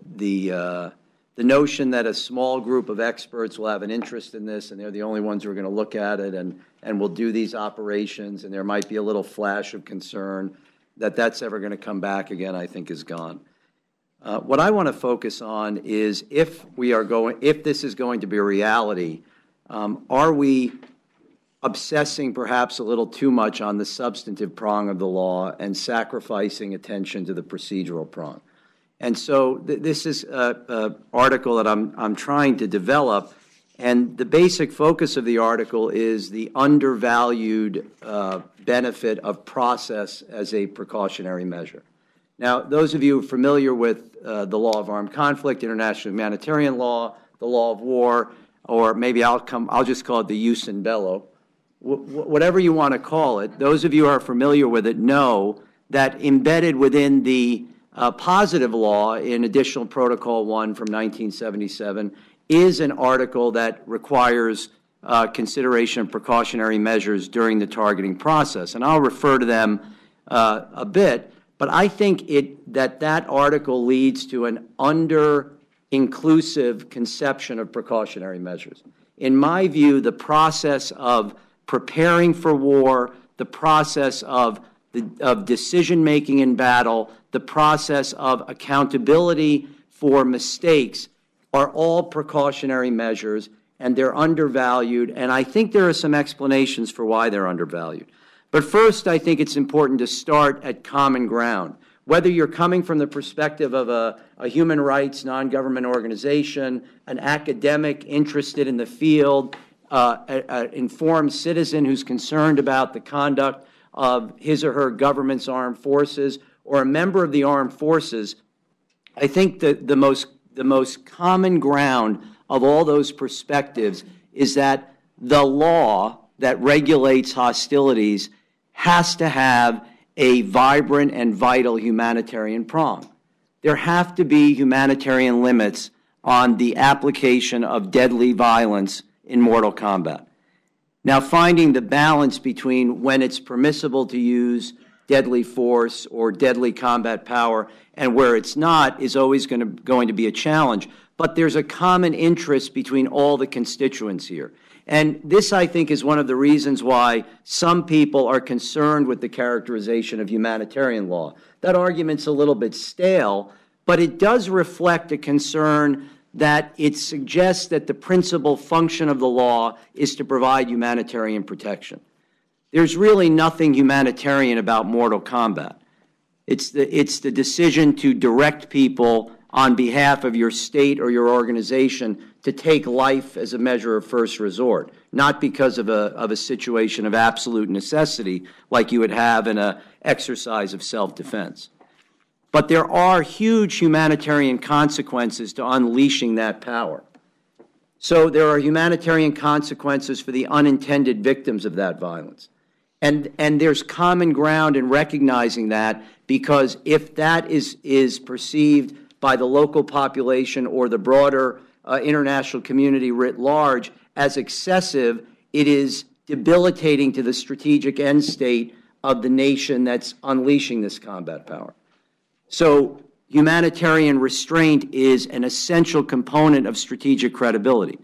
notion that a small group of experts will have an interest in this and they're the only ones who are going to look at it and will do these operations, and there might be a little flash of concern that's ever going to come back again, I think is gone. What I want to focus on is if this is going to be a reality, are we obsessing perhaps a little too much on the substantive prong of the law and sacrificing attention to the procedural prong? And so this is an article that I'm trying to develop, and the basic focus of the article is the undervalued benefit of process as a precautionary measure. Now, those of you familiar with the law of armed conflict, international humanitarian law, the law of war, or maybe I'll just call it the jus in bello, whatever you want to call it, those of you who are familiar with it know that embedded within the positive law in Additional Protocol 1 from 1977 is an article that requires consideration of precautionary measures during the targeting process. And I'll refer to them a bit, but I think that article leads to an under-inclusive conception of precautionary measures. In my view, the process of preparing for war, the process of decision-making in battle, the process of accountability for mistakes are all precautionary measures, and they're undervalued, and I think there are some explanations for why they're undervalued. But first, I think it's important to start at common ground. whether you're coming from the perspective of a human rights non-government organization, an academic interested in the field, an informed citizen who's concerned about the conduct of his or her government's armed forces, or a member of the armed forces, I think that the most common ground of all those perspectives is that the law that regulates hostilities has to have a vibrant and vital humanitarian prong. There have to be humanitarian limits on the application of deadly violence in mortal combat. Now, finding the balance between when it's permissible to use deadly force or deadly combat power and where it's not is always going to be a challenge. But there's a common interest between all the constituents here. And this, I think, is one of the reasons why some people are concerned with the characterization of humanitarian law. That argument's a little bit stale, but it does reflect a concern that it suggests that the principal function of the law is to provide humanitarian protection. There's really nothing humanitarian about mortal combat. It's the decision to direct people on behalf of your state or your organization to take life as a measure of first resort, not because of a situation of absolute necessity like you would have in an exercise of self-defense. But there are huge humanitarian consequences to unleashing that power. So there are humanitarian consequences for the unintended victims of that violence. And there's common ground in recognizing that, because if that is perceived by the local population or the broader international community writ large as excessive, it is debilitating to the strategic end state of the nation that's unleashing this combat power. So humanitarian restraint is an essential component of strategic credibility.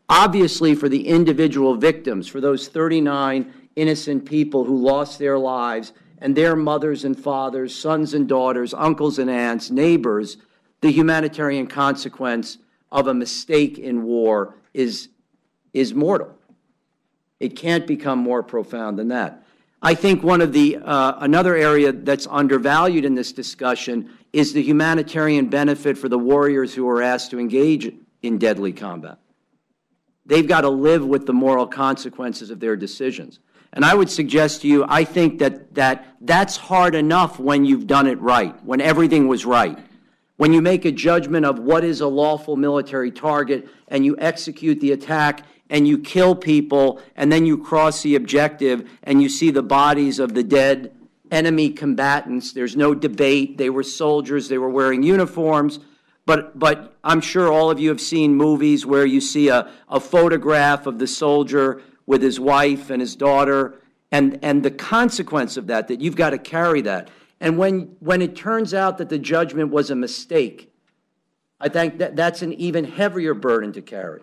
Obviously, for the individual victims, for those 39 innocent people who lost their lives, and their mothers and fathers, sons and daughters, uncles and aunts, neighbors, the humanitarian consequence of a mistake in war is mortal. It can't become more profound than that. I think one of the another area that's undervalued in this discussion is the humanitarian benefit for the warriors who are asked to engage in deadly combat. They've got to live with the moral consequences of their decisions. And I would suggest to you, I think that's hard enough when you've done it right, when everything was right. When you make a judgment of what is a lawful military target and you execute the attack and you kill people and then you cross the objective and you see the bodies of the dead enemy combatants, there's no debate. They were soldiers. They were wearing uniforms. But I'm sure all of you have seen movies where you see a photograph of the soldier with his wife and his daughter, and the consequence of that you've got to carry that. And when it turns out that the judgment was a mistake, I think that's an even heavier burden to carry.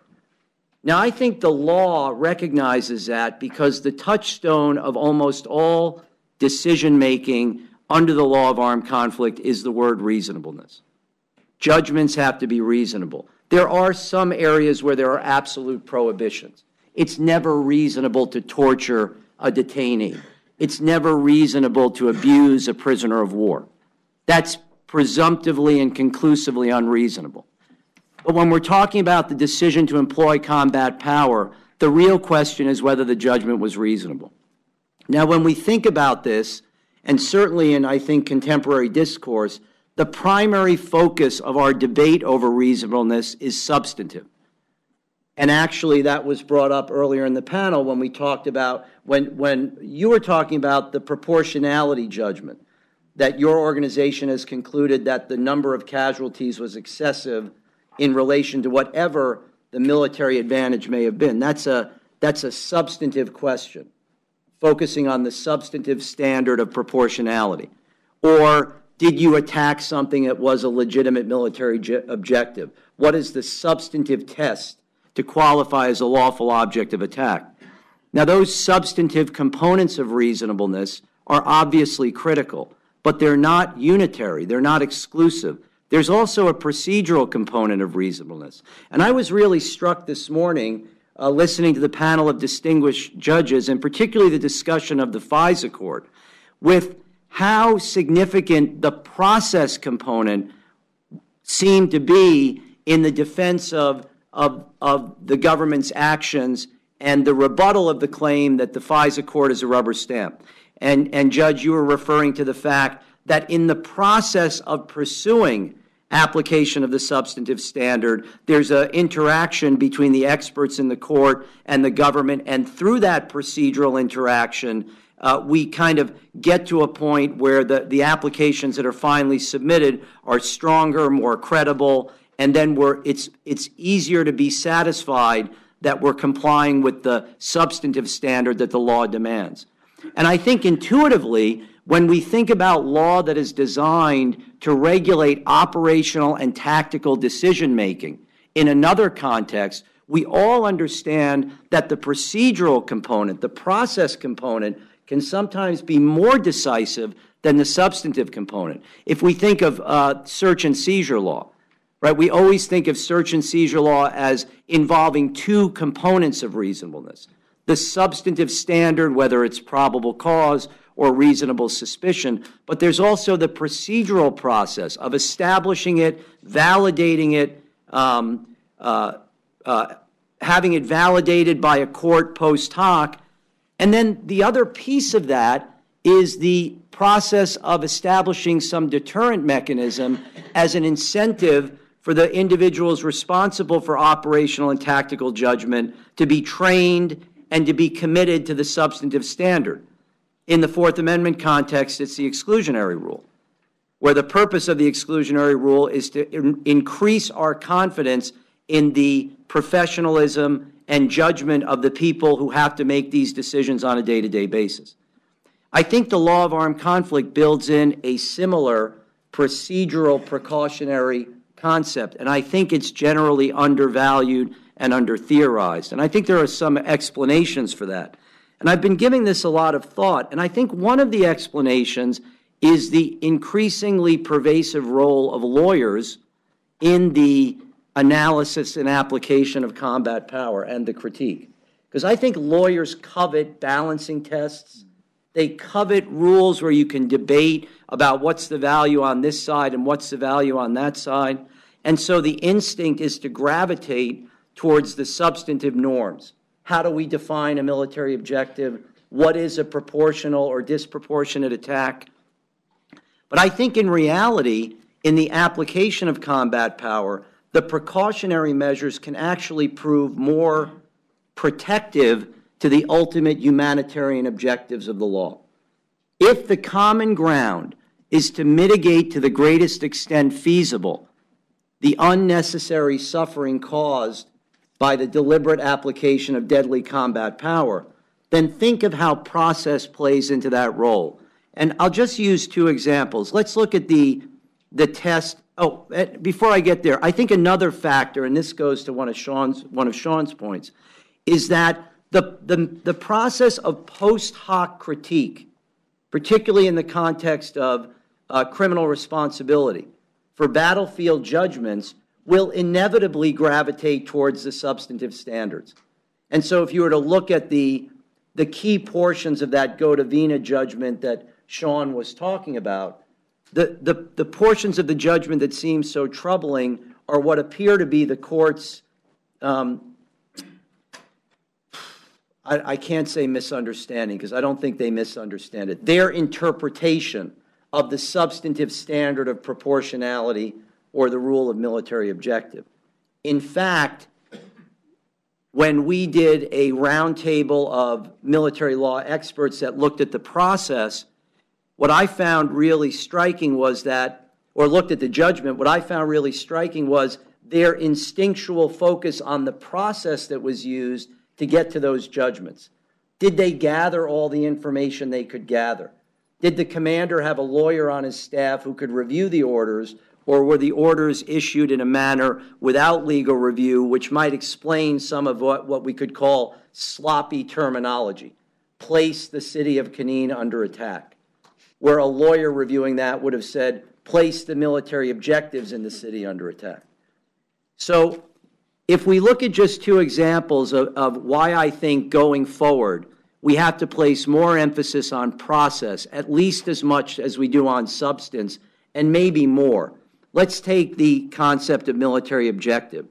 Now, I think the law recognizes that, because the touchstone of almost all decision-making under the law of armed conflict is the word reasonableness. Judgments have to be reasonable. There are some areas where there are absolute prohibitions. It's never reasonable to torture a detainee. It's never reasonable to abuse a prisoner of war. That's presumptively and conclusively unreasonable. But when we're talking about the decision to employ combat power, the real question is whether the judgment was reasonable. Now, when we think about this, and certainly in, I think, contemporary discourse, the primary focus of our debate over reasonableness is substantive. And actually, that was brought up earlier in the panel when we talked about, when you were talking about the proportionality judgment, that your organization has concluded that the number of casualties was excessive in relation to whatever the military advantage may have been. That's a substantive question, focusing on the substantive standard of proportionality. Or did you attack something that was a legitimate military objective? What is the substantive test to qualify as a lawful object of attack? Now, those substantive components of reasonableness are obviously critical, but they're not unitary. They're not exclusive. There's also a procedural component of reasonableness. And I was really struck this morning listening to the panel of distinguished judges, and particularly the discussion of the FISA court, with how significant the process component seemed to be in the defense of the government's actions and the rebuttal of the claim that the FISA court is a rubber stamp. And Judge, you were referring to the fact that in the process of pursuing application of the substantive standard, there's an interaction between the experts in the court and the government, and through that procedural interaction, we kind of get to a point where the applications that are finally submitted are stronger, more credible, and then it's easier to be satisfied that we're complying with the substantive standard that the law demands. And I think intuitively, when we think about law that is designed to regulate operational and tactical decision-making in another context, we all understand that the procedural component, the process component, can sometimes be more decisive than the substantive component. If we think of search and seizure law, right, we always think of search and seizure law as involving two components of reasonableness. The substantive standard, whether it's probable cause or reasonable suspicion, but there's also the procedural process of establishing it, validating it, having it validated by a court post hoc. And then the other piece of that is the process of establishing some deterrent mechanism as an incentive for the individuals responsible for operational and tactical judgment to be trained and to be committed to the substantive standard. In the Fourth Amendment context, it's the exclusionary rule, where the purpose of the exclusionary rule is to increase our confidence in the professionalism and judgment of the people who have to make these decisions on a day-to-day basis. I think the law of armed conflict builds in a similar procedural precautionary concept, and I think it's generally undervalued and under-theorized. And I think there are some explanations for that. And I've been giving this a lot of thought, and I think one of the explanations is the increasingly pervasive role of lawyers in the analysis and application of combat power and the critique. Because I think lawyers covet balancing tests. They covet rules where you can debate about what's the value on this side and what's the value on that side. And so the instinct is to gravitate towards the substantive norms. How do we define a military objective? What is a proportional or disproportionate attack? But I think in reality, in the application of combat power, the precautionary measures can actually prove more protective to the ultimate humanitarian objectives of the law. If the common ground is to mitigate to the greatest extent feasible the unnecessary suffering caused by the deliberate application of deadly combat power, then think of how process plays into that role. And I'll just use two examples. Let's look at the test. Oh, before I get there, I think another factor, and this goes to one of Sean's points, is that the process of post hoc critique, particularly in the context of criminal responsibility for battlefield judgments, will inevitably gravitate towards the substantive standards. And so if you were to look at the key portions of that Godovina judgment that Sean was talking about, the portions of the judgment that seem so troubling are what appear to be the court's, I can't say misunderstanding because I don't think they misunderstand it, their interpretation of the substantive standard of proportionality or the rule of military objective. In fact, when we did a roundtable of military law experts that looked at the process, what I found really striking was that, or looked at the judgment, what I found really striking was their instinctual focus on the process that was used to get to those judgments. Did they gather all the information they could gather? Did the commander have a lawyer on his staff who could review the orders, or were the orders issued in a manner without legal review, which might explain some of what we could call sloppy terminology? Place the city of Caneen under attack, where a lawyer reviewing that would have said, place the military objectives in the city under attack. So if we look at just two examples of why I think going forward we have to place more emphasis on process, at least as much as we do on substance, and maybe more. Let's take the concept of military objective.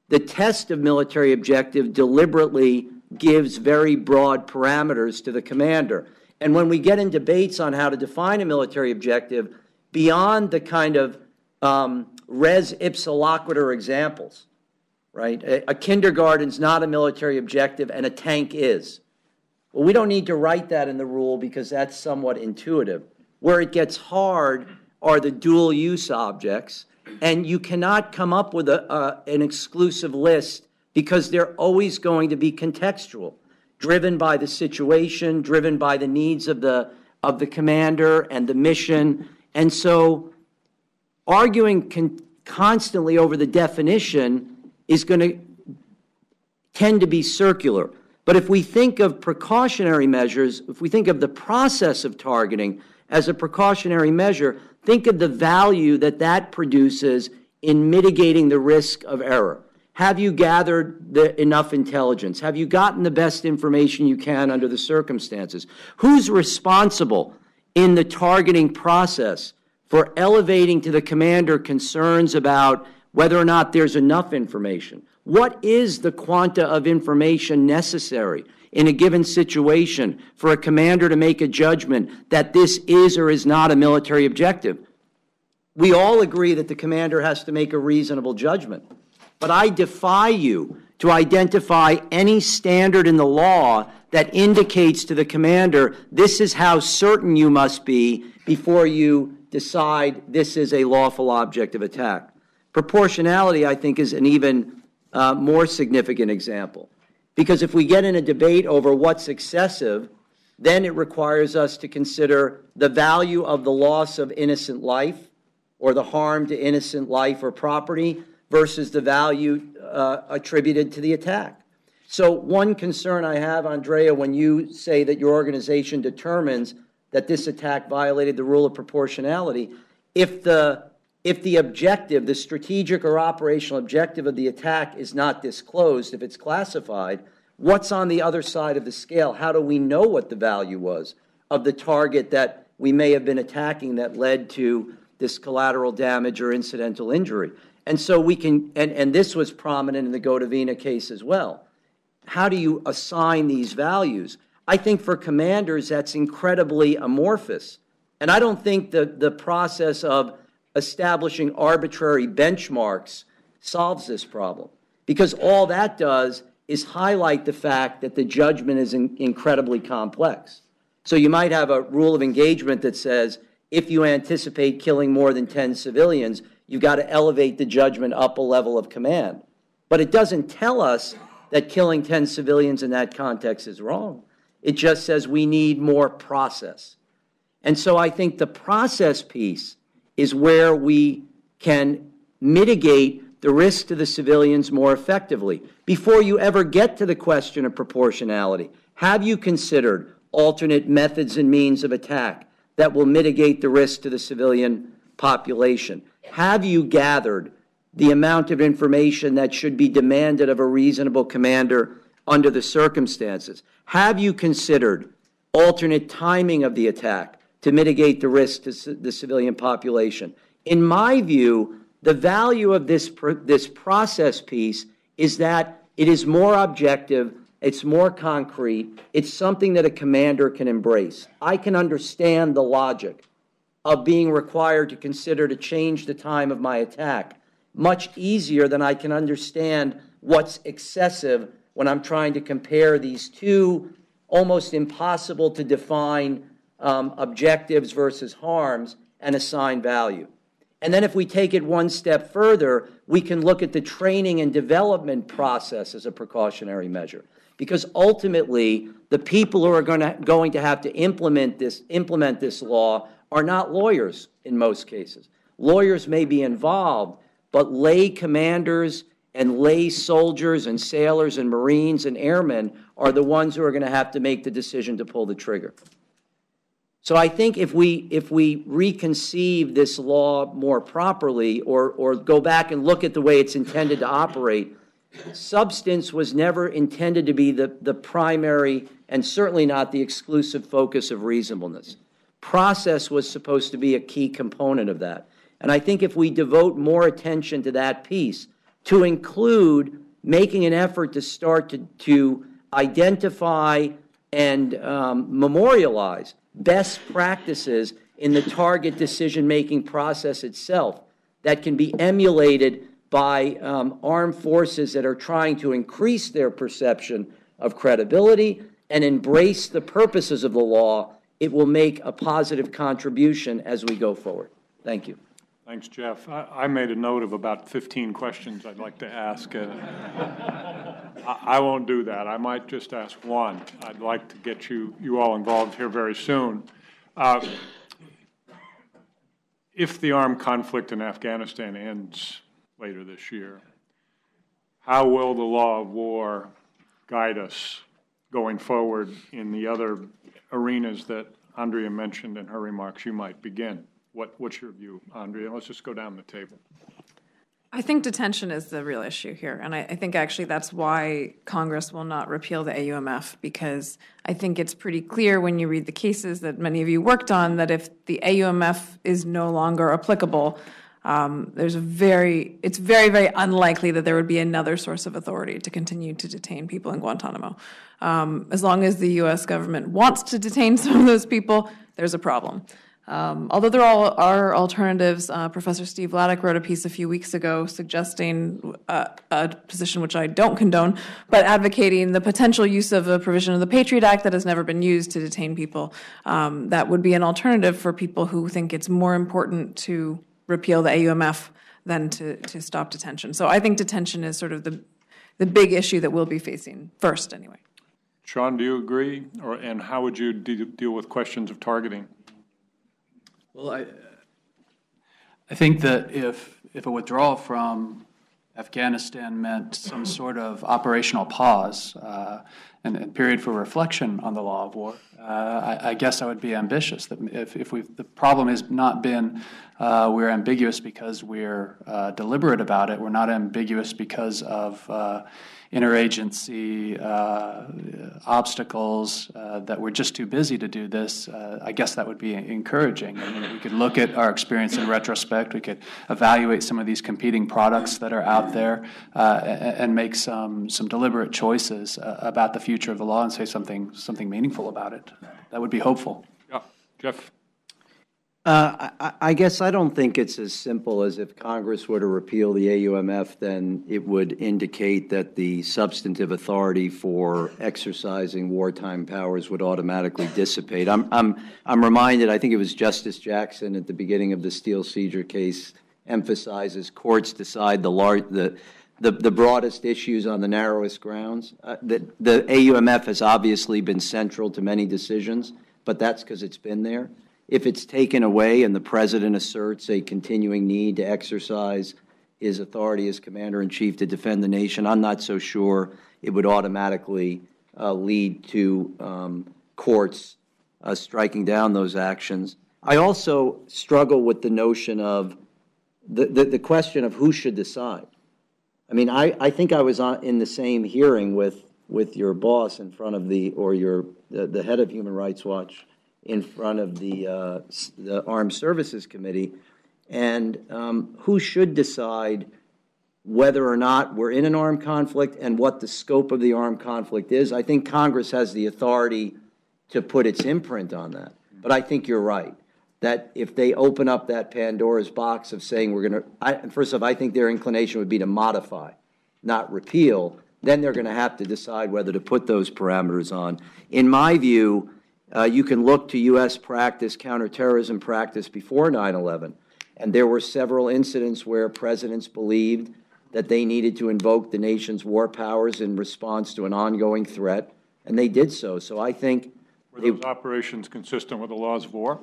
The test of military objective deliberately gives very broad parameters to the commander. And when we get in debates on how to define a military objective, beyond the kind of res ipsa loquitur examples, right? A kindergarten's not a military objective and a tank is. Well, we don't need to write that in the rule because that's somewhat intuitive. Where it gets hard are the dual use objects, and you cannot come up with an exclusive list because they're always going to be contextual, driven by the situation, driven by the needs of the commander and the mission. And so arguing constantly over the definition is going to tend to be circular. But if we think of precautionary measures, if we think of the process of targeting as a precautionary measure, think of the value that that produces in mitigating the risk of error. Have you gathered enough intelligence? Have you gotten the best information you can under the circumstances? Who's responsible in the targeting process for elevating to the commander concerns about whether or not there's enough information? What is the quanta of information necessary in a given situation for a commander to make a judgment that this is or is not a military objective? We all agree that the commander has to make a reasonable judgment. But I defy you to identify any standard in the law that indicates to the commander this is how certain you must be before you decide this is a lawful object of attack. Proportionality, I think, is an even more significant example. Because if we get in a debate over what's excessive, then it requires us to consider the value of the loss of innocent life or the harm to innocent life or property versus the value attributed to the attack. So one concern I have, Andrea, when you say that your organization determines that this attack violated the rule of proportionality, if the objective, the strategic or operational objective of the attack is not disclosed, if it's classified, what's on the other side of the scale? How do we know what the value was of the target that we may have been attacking that led to this collateral damage or incidental injury? And so we can, and this was prominent in the Godovina case as well. How do you assign these values? I think for commanders, that's incredibly amorphous. And I don't think the process of establishing arbitrary benchmarks solves this problem, because all that does is highlight the fact that the judgment is incredibly complex. So you might have a rule of engagement that says if you anticipate killing more than 10 civilians, you've got to elevate the judgment up a level of command. But it doesn't tell us that killing 10 civilians in that context is wrong. It just says we need more process. And so I think the process piece is where we can mitigate the risk to the civilians more effectively. Before you ever get to the question of proportionality, have you considered alternate methods and means of attack that will mitigate the risk to the civilian population? Have you gathered the amount of information that should be demanded of a reasonable commander under the circumstances? Have you considered alternate timing of the attack to mitigate the risk to the civilian population? In my view, the value of this process piece is that it is more objective, it's more concrete, it's something that a commander can embrace. I can understand the logic of being required to consider to change the time of my attack much easier than I can understand what's excessive when I'm trying to compare these two almost impossible to define objectives versus harms and assign value. And then if we take it one step further, we can look at the training and development process as a precautionary measure. Because ultimately, the people who are going to have to implement this law are not lawyers in most cases. Lawyers may be involved, but lay commanders and lay soldiers and sailors and Marines and airmen are the ones who are going to have to make the decision to pull the trigger. So I think if we reconceive this law more properly or go back and look at the way it's intended to operate, substance was never intended to be the primary and certainly not the exclusive focus of reasonableness. Process was supposed to be a key component of that. And I think if we devote more attention to that piece, to include making an effort to start to identify and memorialize best practices in the target decision-making process itself that can be emulated by armed forces that are trying to increase their perception of credibility and embrace the purposes of the law, it will make a positive contribution as we go forward. Thank you. Thanks, Jeff. I made a note of about 15 questions I'd like to ask. I won't do that. I might just ask one. I'd like to get you all involved here very soon. If the armed conflict in Afghanistan ends later this year, how will the law of war guide us going forward in the other arenas that Andrea mentioned in her remarks you might begin? What's your view, Andrea? Let's just go down the table. I think detention is the real issue here, and I think actually that's why Congress will not repeal the AUMF, because I think it's pretty clear when you read the cases that many of you worked on that if the AUMF is no longer applicable, it's very, very unlikely that there would be another source of authority to continue to detain people in Guantanamo. As long as the U.S. government wants to detain some of those people, there's a problem. Although there are alternatives, Professor Steve Laddick wrote a piece a few weeks ago suggesting a position which I don't condone, but advocating the potential use of a provision of the Patriot Act that has never been used to detain people. That would be an alternative for people who think it's more important to repeal the AUMF than to stop detention. So I think detention is sort of the big issue that we'll be facing first anyway. Sean, do you agree? And how would you deal with questions of targeting? Well, I think that if a withdrawal from Afghanistan meant some sort of operational pause and a period for reflection on the law of war, I guess I would be ambitious. That if the problem has not been we're ambiguous because we're deliberate about it, we're not ambiguous because of interagency obstacles that we're just too busy to do this, I guess that would be encouraging. I mean, we could look at our experience in retrospect. We could evaluate some of these competing products that are out there and make some deliberate choices about the future of the law and say something meaningful about it. That would be hopeful. Yeah, Jeff. I guess I don't think it's as simple as if Congress were to repeal the AUMF, then it would indicate that the substantive authority for exercising wartime powers would automatically dissipate. I'm reminded, I think it was Justice Jackson at the beginning of the Steel Seizure case emphasizes courts decide the broadest issues on the narrowest grounds. The AUMF has obviously been central to many decisions, but that's because it's been there. If it's taken away and the president asserts a continuing need to exercise his authority as commander-in-chief to defend the nation, I'm not so sure it would automatically lead to courts striking down those actions. I also struggle with the notion of the question of who should decide. I mean, I think I was in the same hearing with your boss in front of the head of Human Rights Watch in front of the Armed Services Committee, and who should decide whether or not we're in an armed conflict and what the scope of the armed conflict is. I think Congress has the authority to put its imprint on that. But I think you're right, that if they open up that Pandora's box of saying we're going to, first off, I think their inclination would be to modify, not repeal. Then they're going to have to decide whether to put those parameters on. In my view, you can look to U.S. practice, counterterrorism practice before 9/11, and there were several incidents where presidents believed that they needed to invoke the nation's war powers in response to an ongoing threat, and they did so. So I think were those operations consistent with the laws of war?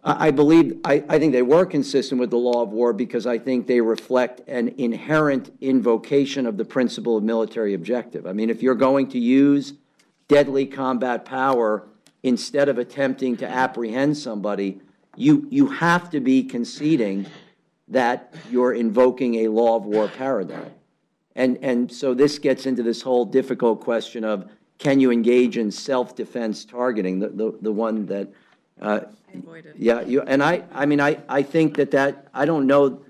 I think they were consistent with the law of war because I think they reflect an inherent invocation of the principle of military objective. I mean, if you're going to use deadly combat power instead of attempting to apprehend somebody, you have to be conceding that you're invoking a law of war paradigm. And so this gets into this whole difficult question of, can you engage in self-defense targeting, the one that, yeah, I think that, I don't know,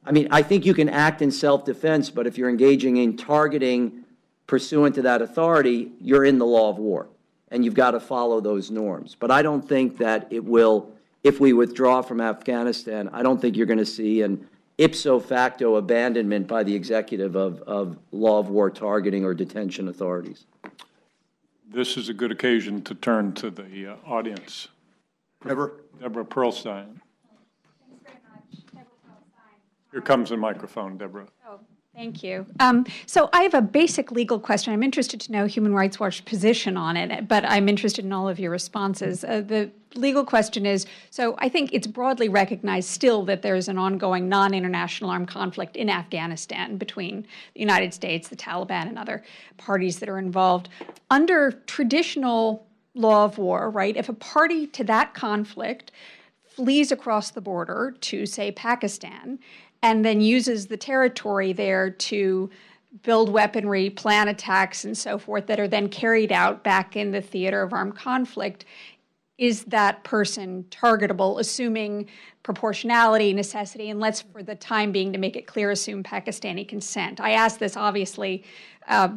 I think you can act in self-defense, but if you're engaging in targeting pursuant to that authority, you're in the law of war, and you've got to follow those norms. But I don't think that it will, if we withdraw from Afghanistan, I don't think you're going to see an ipso facto abandonment by the executive of law of war targeting or detention authorities. This is a good occasion to turn to the audience. Deborah Pearlstein. Thanks very much. Deborah Pearlstein. Here comes the microphone, Deborah. Oh, thank you. So I have a basic legal question. I'm interested to know Human Rights Watch's position on it, but I'm interested in all of your responses. The legal question is, so I think it's broadly recognized still that there's an ongoing non-international armed conflict in Afghanistan between the United States, the Taliban, and other parties that are involved. Under traditional law of war, right, if a party to that conflict flees across the border to, say, Pakistan, and then uses the territory there to build weaponry, plan attacks, and so forth that are then carried out back in the theater of armed conflict, is that person targetable, assuming proportionality, necessity, and let's, for the time being, to make it clear, assume Pakistani consent? I ask this, obviously,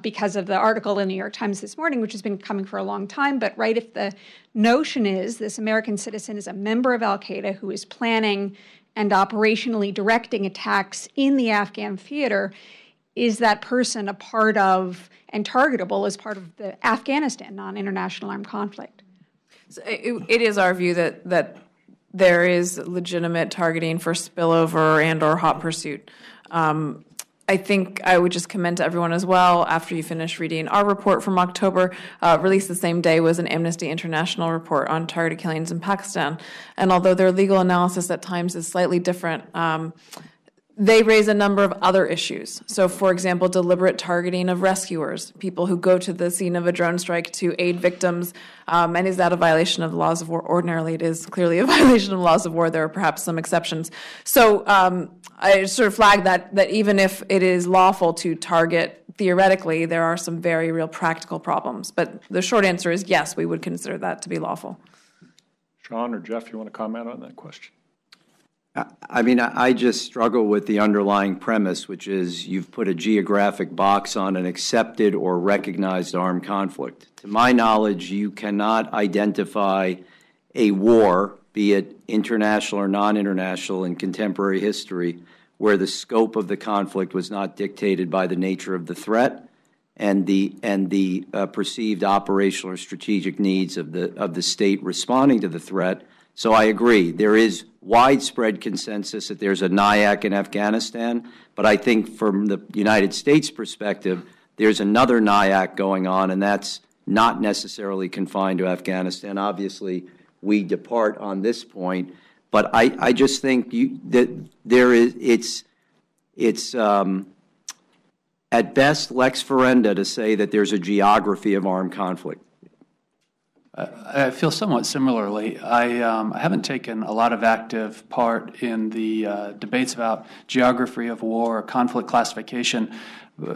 because of the article in the New York Times this morning, which has been coming for a long time, but right, if the notion is this American citizen is a member of al-Qaeda who is planning and operationally directing attacks in the Afghan theater, is that person a part of and targetable as part of the Afghanistan non-international armed conflict? So it is our view that there is legitimate targeting for spillover and or hot pursuit. I think I would just commend to everyone as well, after you finish reading our report from October, released the same day was an Amnesty International report on targeted killings in Pakistan. And although their legal analysis at times is slightly different, they raise a number of other issues. So, for example, deliberate targeting of rescuers, people who go to the scene of a drone strike to aid victims. And is that a violation of the laws of war? Ordinarily, it is clearly a violation of the laws of war. There are perhaps some exceptions. So I sort of flag that even if it is lawful to target, theoretically, there are some very real practical problems. But the short answer is yes, we would consider that to be lawful. Sean or Jeff, you want to comment on that question? I just struggle with the underlying premise, which is you've put a geographic box on an accepted or recognized armed conflict. To my knowledge, you cannot identify a war, be it international or non-international, in contemporary history, where the scope of the conflict was not dictated by the nature of the threat and the perceived operational or strategic needs of the state responding to the threat. So I agree. There is widespread consensus that there's a NIAC in Afghanistan, but I think from the United States perspective, there's another NIAC going on, and that's not necessarily confined to Afghanistan. Obviously, we depart on this point, but I just think that there is it's at best lex ferenda to say that there's a geography of armed conflict. I feel somewhat similarly. I haven't taken a lot of active part in the debates about geography of war or conflict classification.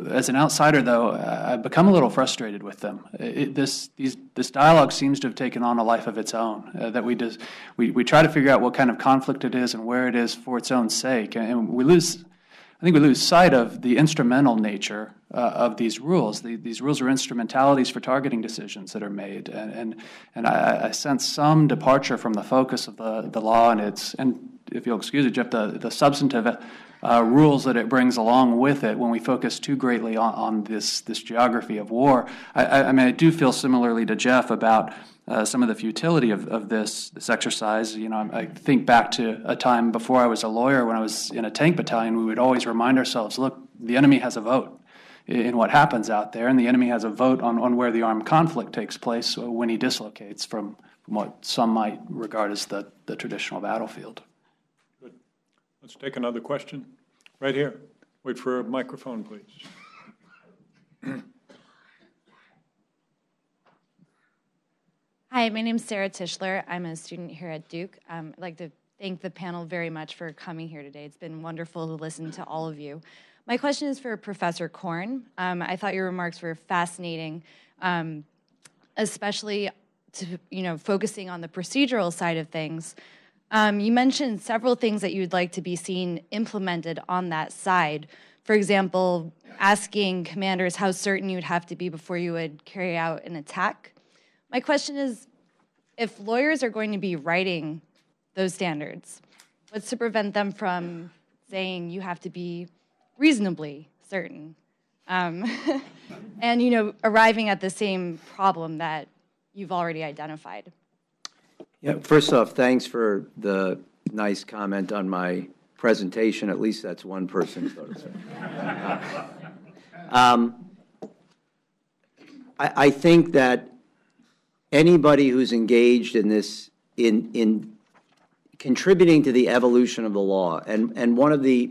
As an outsider, though, I've become a little frustrated with them. This dialogue seems to have taken on a life of its own, that we try to figure out what kind of conflict it is and where it is for its own sake. And I think we lose sight of the instrumental nature of these rules. These rules are instrumentalities for targeting decisions that are made, and I sense some departure from the focus of the law and if you'll excuse it, Jeff, the substantive rules that it brings along with it when we focus too greatly on this geography of war. I do feel similarly to Jeff about some of the futility of this exercise. I think back to a time before I was a lawyer when I was in a tank battalion. We would always remind ourselves, look, the enemy has a vote in what happens out there, and the enemy has a vote on where the armed conflict takes place when he dislocates from what some might regard as the traditional battlefield. Good. Let's take another question. Right here. Wait for a microphone, please. Hi, my name's Sarah Tischler. I'm a student here at Duke. I'd like to thank the panel very much for coming here today. It's been wonderful to listen to all of you. My question is for Professor Korn. I thought your remarks were fascinating, especially focusing on the procedural side of things. You mentioned several things that you'd like to be seen implemented on that side. For example, asking commanders how certain you'd have to be before you would carry out an attack. My question is, if lawyers are going to be writing those standards, what's to prevent them from saying you have to be reasonably certain? And, arriving at the same problem that you've already identified. Yeah, first off, thanks for the nice comment on my presentation. At least that's one person. I think that anybody who's engaged in this, in contributing to the evolution of the law, and one of the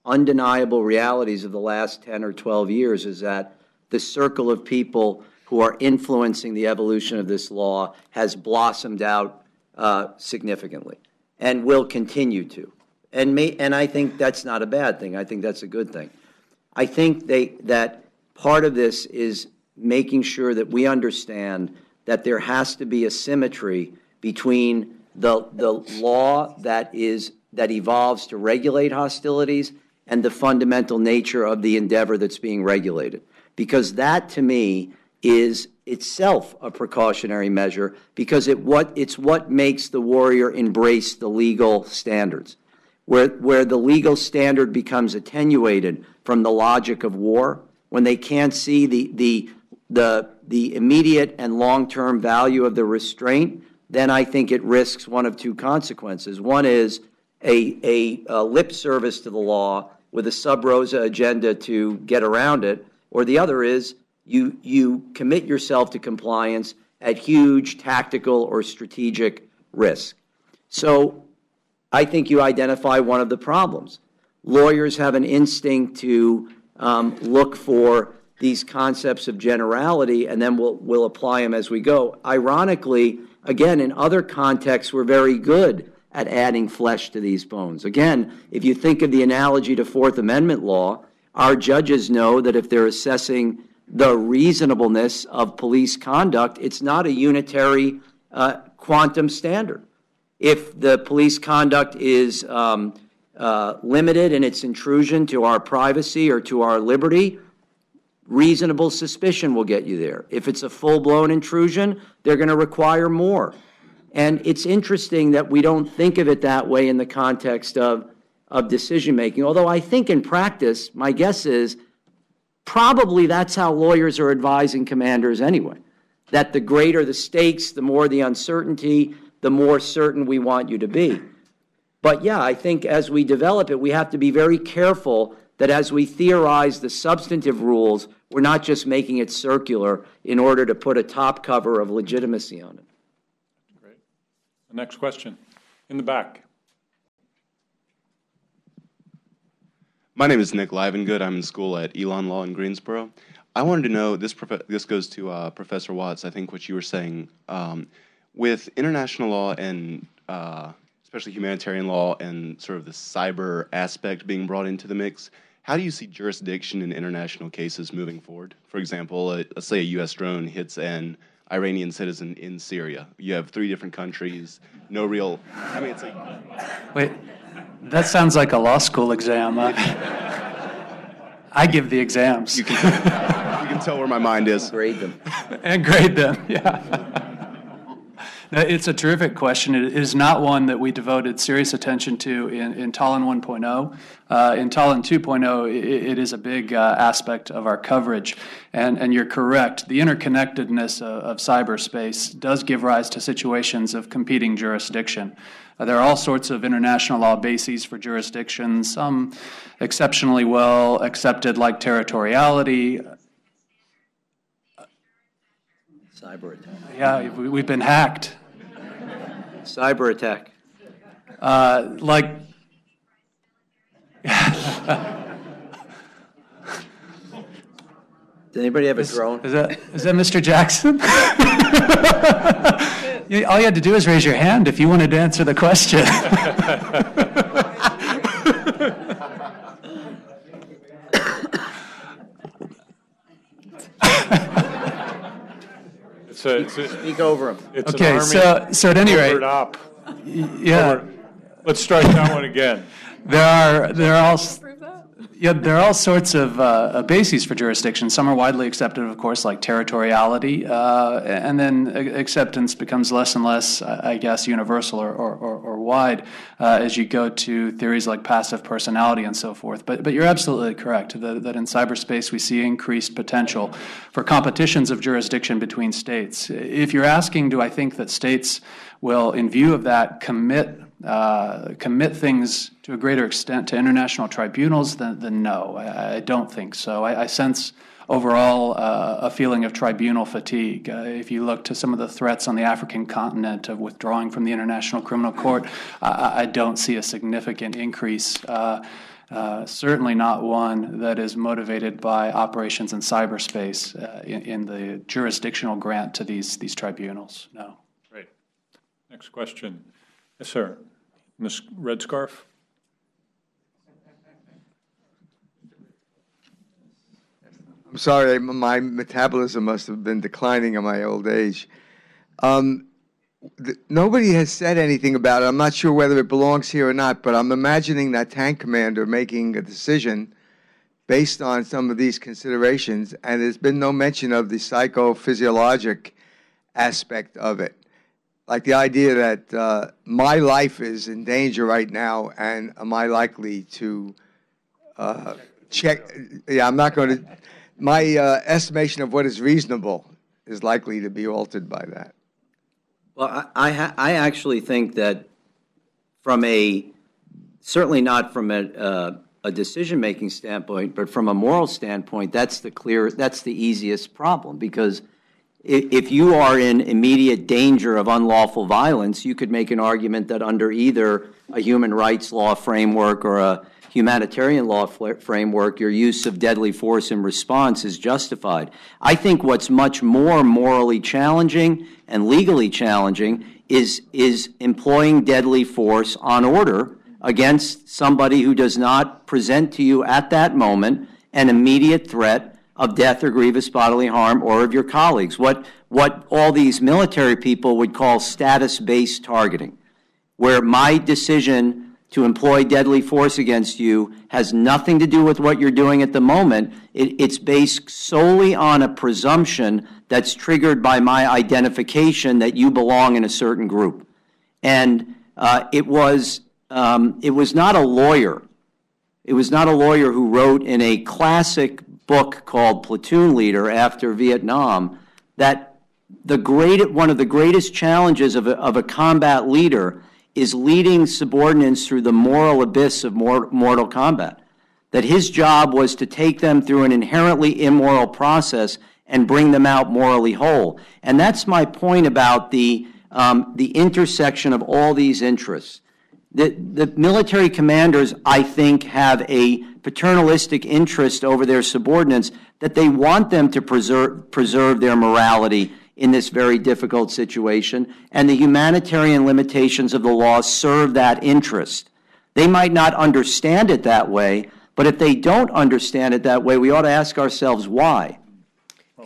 undeniable realities of the last 10 or 12 years is that the circle of people who are influencing the evolution of this law has blossomed out significantly and will continue to. And I think that's not a bad thing. I think that's a good thing. I think that part of this is making sure that we understand that there has to be a symmetry between the law that evolves to regulate hostilities and the fundamental nature of the endeavor that's being regulated. Because that, to me, is itself a precautionary measure, because it's what makes the warrior embrace the legal standards. Where the legal standard becomes attenuated from the logic of war, when they can't see the immediate and long-term value of the restraint, then I think it risks one of two consequences. One is a lip service to the law with a sub rosa agenda to get around it, or the other is you commit yourself to compliance at huge tactical or strategic risk. So I think you identify one of the problems. Lawyers have an instinct to look for these concepts of generality, and then we'll apply them as we go. Ironically, again, in other contexts, we're very good at adding flesh to these bones. Again, if you think of the analogy to Fourth Amendment law, our judges know that if they're assessing the reasonableness of police conduct, it's not a unitary quantum standard. If the police conduct is limited in its intrusion to our privacy or to our liberty, reasonable suspicion will get you there. If it's a full-blown intrusion, they're going to require more. And it's interesting that we don't think of it that way in the context of decision-making, although I think in practice, my guess is probably that's how lawyers are advising commanders anyway, that the greater the stakes, the more the uncertainty, the more certain we want you to be. But yeah, I think as we develop it, we have to be very careful that as we theorize the substantive rules, we're not just making it circular in order to put a top cover of legitimacy on it. Great. The next question, in the back. My name is Nick Livengood. I'm in school at Elon Law in Greensboro. I wanted to know, this goes to Professor Watts, I think what you were saying. With international law and especially humanitarian law and sort of the cyber aspect being brought into the mix, how do you see jurisdiction in international cases moving forward? For example, let's say a U.S. drone hits an Iranian citizen in Syria. You have 3 different countries, no real, I mean, it's like... Wait, that sounds like a law school exam. I give the exams. You can tell where my mind is. Grade them. And grade them, yeah. It's a terrific question. It is not one that we devoted serious attention to in Tallinn 1.0. In Tallinn 2.0, it is a big aspect of our coverage. And you're correct. The interconnectedness of cyberspace does give rise to situations of competing jurisdiction. There are all sorts of international law bases for jurisdiction, some exceptionally well accepted, like territoriality. Cyber attack. Yeah, we've been hacked. Cyber attack. Like, Does anybody have a drone? Is that Mr. Jackson? All you had to do is raise your hand if you wanted to answer the question. Speak over him. It's Okay, an army so at any rate, covered up. yeah, Let's strike that one again. there are all sorts of bases for jurisdiction. Some are widely accepted, of course, like territoriality, and then acceptance becomes less and less, I guess, universal or wide as you go to theories like passive personality and so forth. But you're absolutely correct that in cyberspace we see increased potential for competitions of jurisdiction between states. If you're asking, do I think that states will, in view of that, commit things to a greater extent to international tribunals, then no, I don't think so. I sense overall a feeling of tribunal fatigue. If you look to some of the threats on the African continent of withdrawing from the International Criminal Court, I don't see a significant increase. Certainly not one that is motivated by operations in cyberspace in the jurisdictional grant to these tribunals. No. Great. Next question. Yes, sir. Ms. Red Scarf. I'm sorry, my metabolism must have been declining in my old age. Nobody has said anything about it. I'm not sure whether it belongs here or not, but I'm imagining that tank commander making a decision based on some of these considerations, and there's been no mention of the psychophysiologic aspect of it. Like the idea that my life is in danger right now, and am I likely to check? Yeah, I'm not going to. My estimation of what is reasonable is likely to be altered by that. Well, I actually think that from certainly not from a decision-making standpoint, but from a moral standpoint, that's the easiest problem, because if you are in immediate danger of unlawful violence, you could make an argument that under either a human rights law framework or a humanitarian law framework, your use of deadly force in response is justified. I think what's much more morally challenging and legally challenging is employing deadly force on order against somebody who does not present to you at that moment an immediate threat of death or grievous bodily harm, or of your colleagues. What all these military people would call status-based targeting, where my decision to employ deadly force against you has nothing to do with what you're doing at the moment. It's based solely on a presumption that's triggered by my identification that you belong in a certain group. And it was not a lawyer. It was not a lawyer who wrote in a classic book called Platoon Leader after Vietnam that one of the greatest challenges of a combat leader is leading subordinates through the moral abyss of mortal combat. That his job was to take them through an inherently immoral process and bring them out morally whole. And that's my point about the intersection of all these interests. The military commanders, I think, have a paternalistic interest over their subordinates, that they want them to preserve their morality in this very difficult situation, and the humanitarian limitations of the law serve that interest. They might not understand it that way, but if they don't understand it that way, we ought to ask ourselves why.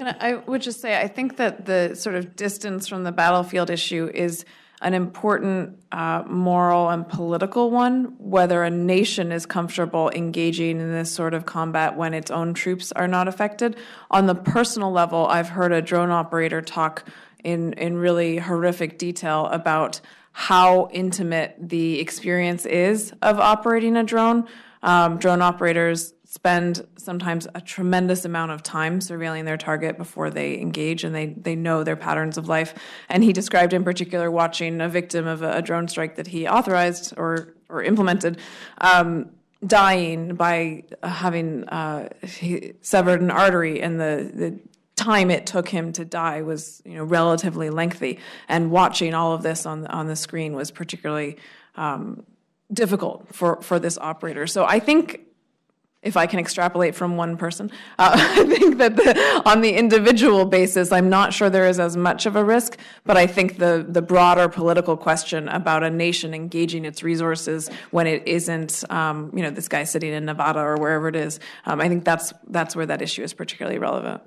I would just say, I think that the sort of distance from the battlefield issue is an important moral and political one, whether a nation is comfortable engaging in this sort of combat when its own troops are not affected. On the personal level, I've heard a drone operator talk in really horrific detail about how intimate the experience is of operating a drone. Drone operators spend sometimes a tremendous amount of time surveilling their target before they engage, and they know their patterns of life. And he described in particular watching a victim of a drone strike that he authorized or implemented dying by having he severed an artery, and the time it took him to die was relatively lengthy. And watching all of this on the screen was particularly difficult for this operator. So I think if I can extrapolate from one person. I think that on the individual basis, I'm not sure there is as much of a risk, but I think the broader political question about a nation engaging its resources when it isn't, this guy sitting in Nevada or wherever it is, I think that's where that issue is particularly relevant.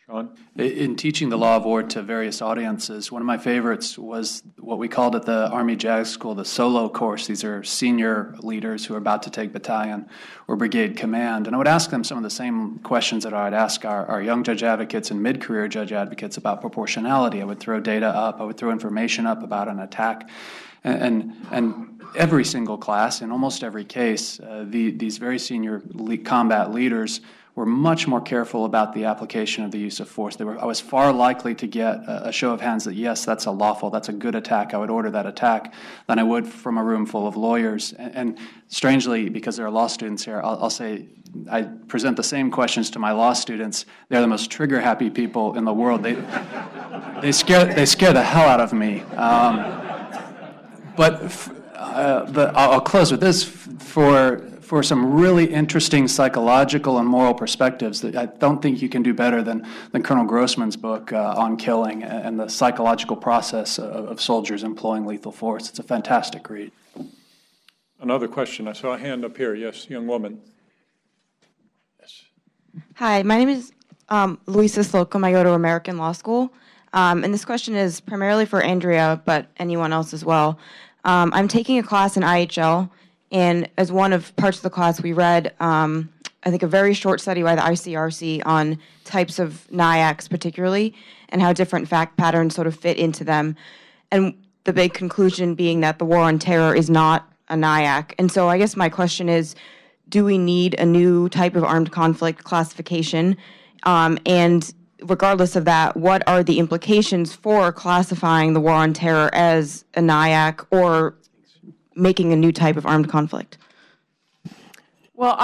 Sean? In teaching the law of war to various audiences, one of my favorites was what we called at the Army JAG School the solo course. These are senior leaders who are about to take battalion or brigade command. And I would ask them some of the same questions that I'd ask our young judge advocates and mid-career judge advocates about proportionality. I would throw data up. I would throw information up about an attack. And every single class, in almost every case, these very senior combat leaders were much more careful about the application of the use of force. I was far likely to get a show of hands that, yes, that's a good attack, I would order that attack, than I would from a room full of lawyers. And strangely, because there are law students here, I'll say I present the same questions to my law students. They're the most trigger-happy people in the world. They scare the hell out of me. But I'll close with this. For some really interesting psychological and moral perspectives that I don't think you can do better than Colonel Grossman's book on killing and the psychological process of soldiers employing lethal force. It's a fantastic read. Another question. I saw a hand up here. Yes, young woman. Yes. Hi, my name is Luisa Slocum. I go to American Law School. And this question is primarily for Andrea, but anyone else as well. I'm taking a class in IHL. And as one of parts of the class, we read, I think, a very short study by the ICRC on types of NIACs particularly, and how different fact patterns sort of fit into them. And the big conclusion being that the war on terror is not a NIAC. And so I guess my question is, do we need a new type of armed conflict classification? And regardless of that, what are the implications for classifying the war on terror as a NIAC or making a new type of armed conflict? Well,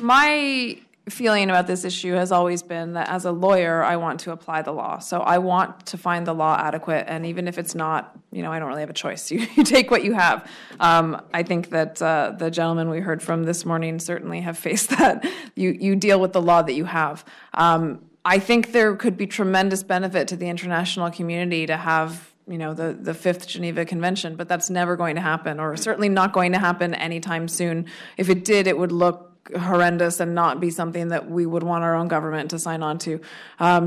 my feeling about this issue has always been that as a lawyer, I want to apply the law. So I want to find the law adequate, and even if it's not, I don't really have a choice. You take what you have. I think that the gentlemen we heard from this morning certainly have faced that. You deal with the law that you have. I think there could be tremendous benefit to the international community to have the Fifth Geneva Convention, but that's never going to happen, or certainly not going to happen anytime soon. If it did, it would look horrendous and not be something that we would want our own government to sign on to,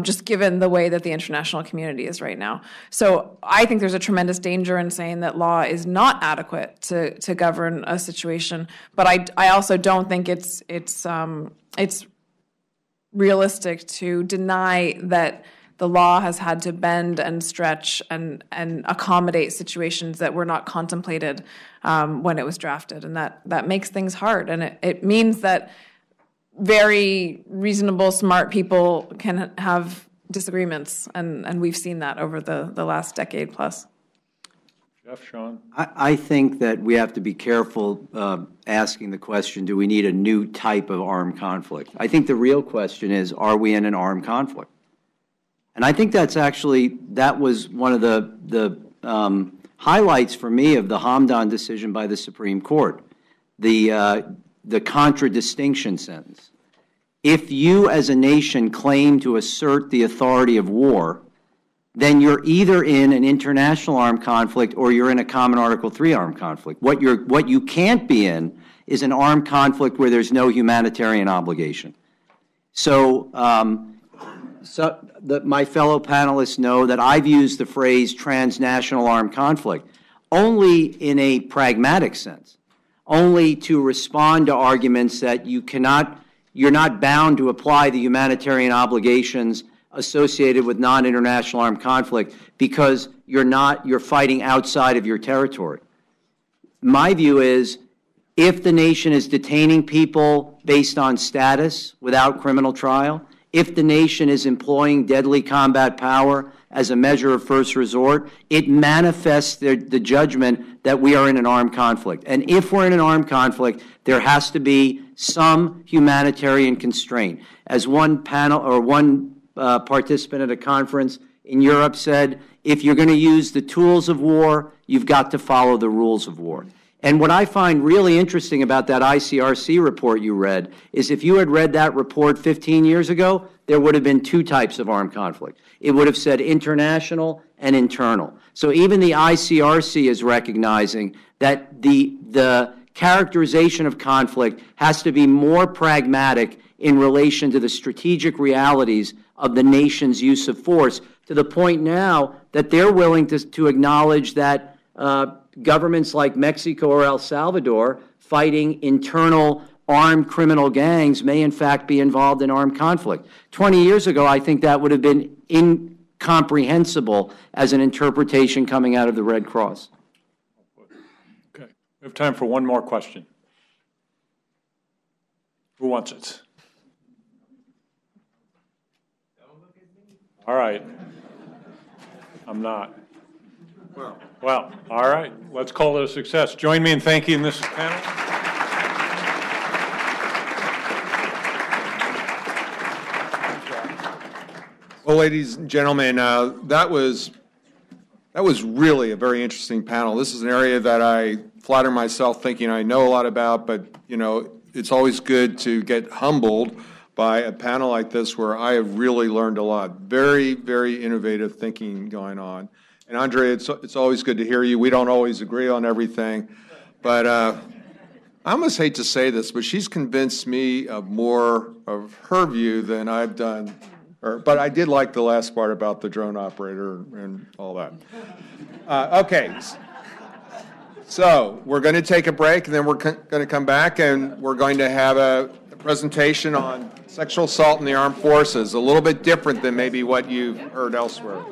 just given the way that the international community is right now. So I think there's a tremendous danger in saying that law is not adequate to govern a situation, but I also don't think it's realistic to deny that the law has had to bend and stretch and accommodate situations that were not contemplated when it was drafted. And that makes things hard. And it means that very reasonable, smart people can have disagreements. And we've seen that over the last decade plus. Jeff, Sean? I think that we have to be careful asking the question, do we need a new type of armed conflict? I think the real question is, are we in an armed conflict? And I think that was one of the highlights for me of the Hamdan decision by the Supreme Court, the contradistinction sentence. If you as a nation claim to assert the authority of war, then you're either in an international armed conflict or you're in a common Article III armed conflict. What you can't be in is an armed conflict where there's no humanitarian obligation. So, my fellow panelists know that I've used the phrase transnational armed conflict only in a pragmatic sense, only to respond to arguments that you're not bound to apply the humanitarian obligations associated with non-international armed conflict because you're fighting outside of your territory. My view is, if the nation is detaining people based on status without criminal trial, if the nation is employing deadly combat power as a measure of first resort, it manifests the judgment that we are in an armed conflict. And if we're in an armed conflict, there has to be some humanitarian constraint. As one participant at a conference in Europe said, if you're going to use the tools of war, you've got to follow the rules of war. And what I find really interesting about that ICRC report you read is if you had read that report 15 years ago, there would have been two types of armed conflict. It would have said international and internal. So even the ICRC is recognizing that the characterization of conflict has to be more pragmatic in relation to the strategic realities of the nation's use of force, to the point now that they're willing to acknowledge that governments like Mexico or El Salvador fighting internal armed criminal gangs may in fact be involved in armed conflict. 20 years ago, I think that would have been incomprehensible as an interpretation coming out of the Red Cross. Okay. We have time for one more question. Who wants it? All right. I'm not. Well, all right. Let's call it a success. Join me in thanking this panel. Well, ladies and gentlemen, that was really a very interesting panel. This is an area that I flatter myself thinking I know a lot about, but, you know, it's always good to get humbled by a panel like this where I have really learned a lot. Very, very innovative thinking going on. And Andrea, it's always good to hear you. We don't always agree on everything, but I almost hate to say this, but she's convinced me of more of her view than I've done. But I did like the last part about the drone operator and all that. Okay. So we're going to take a break, and then we're going to come back, and we're going to have a presentation on sexual assault in the armed forces, a little bit different than maybe what you've heard elsewhere.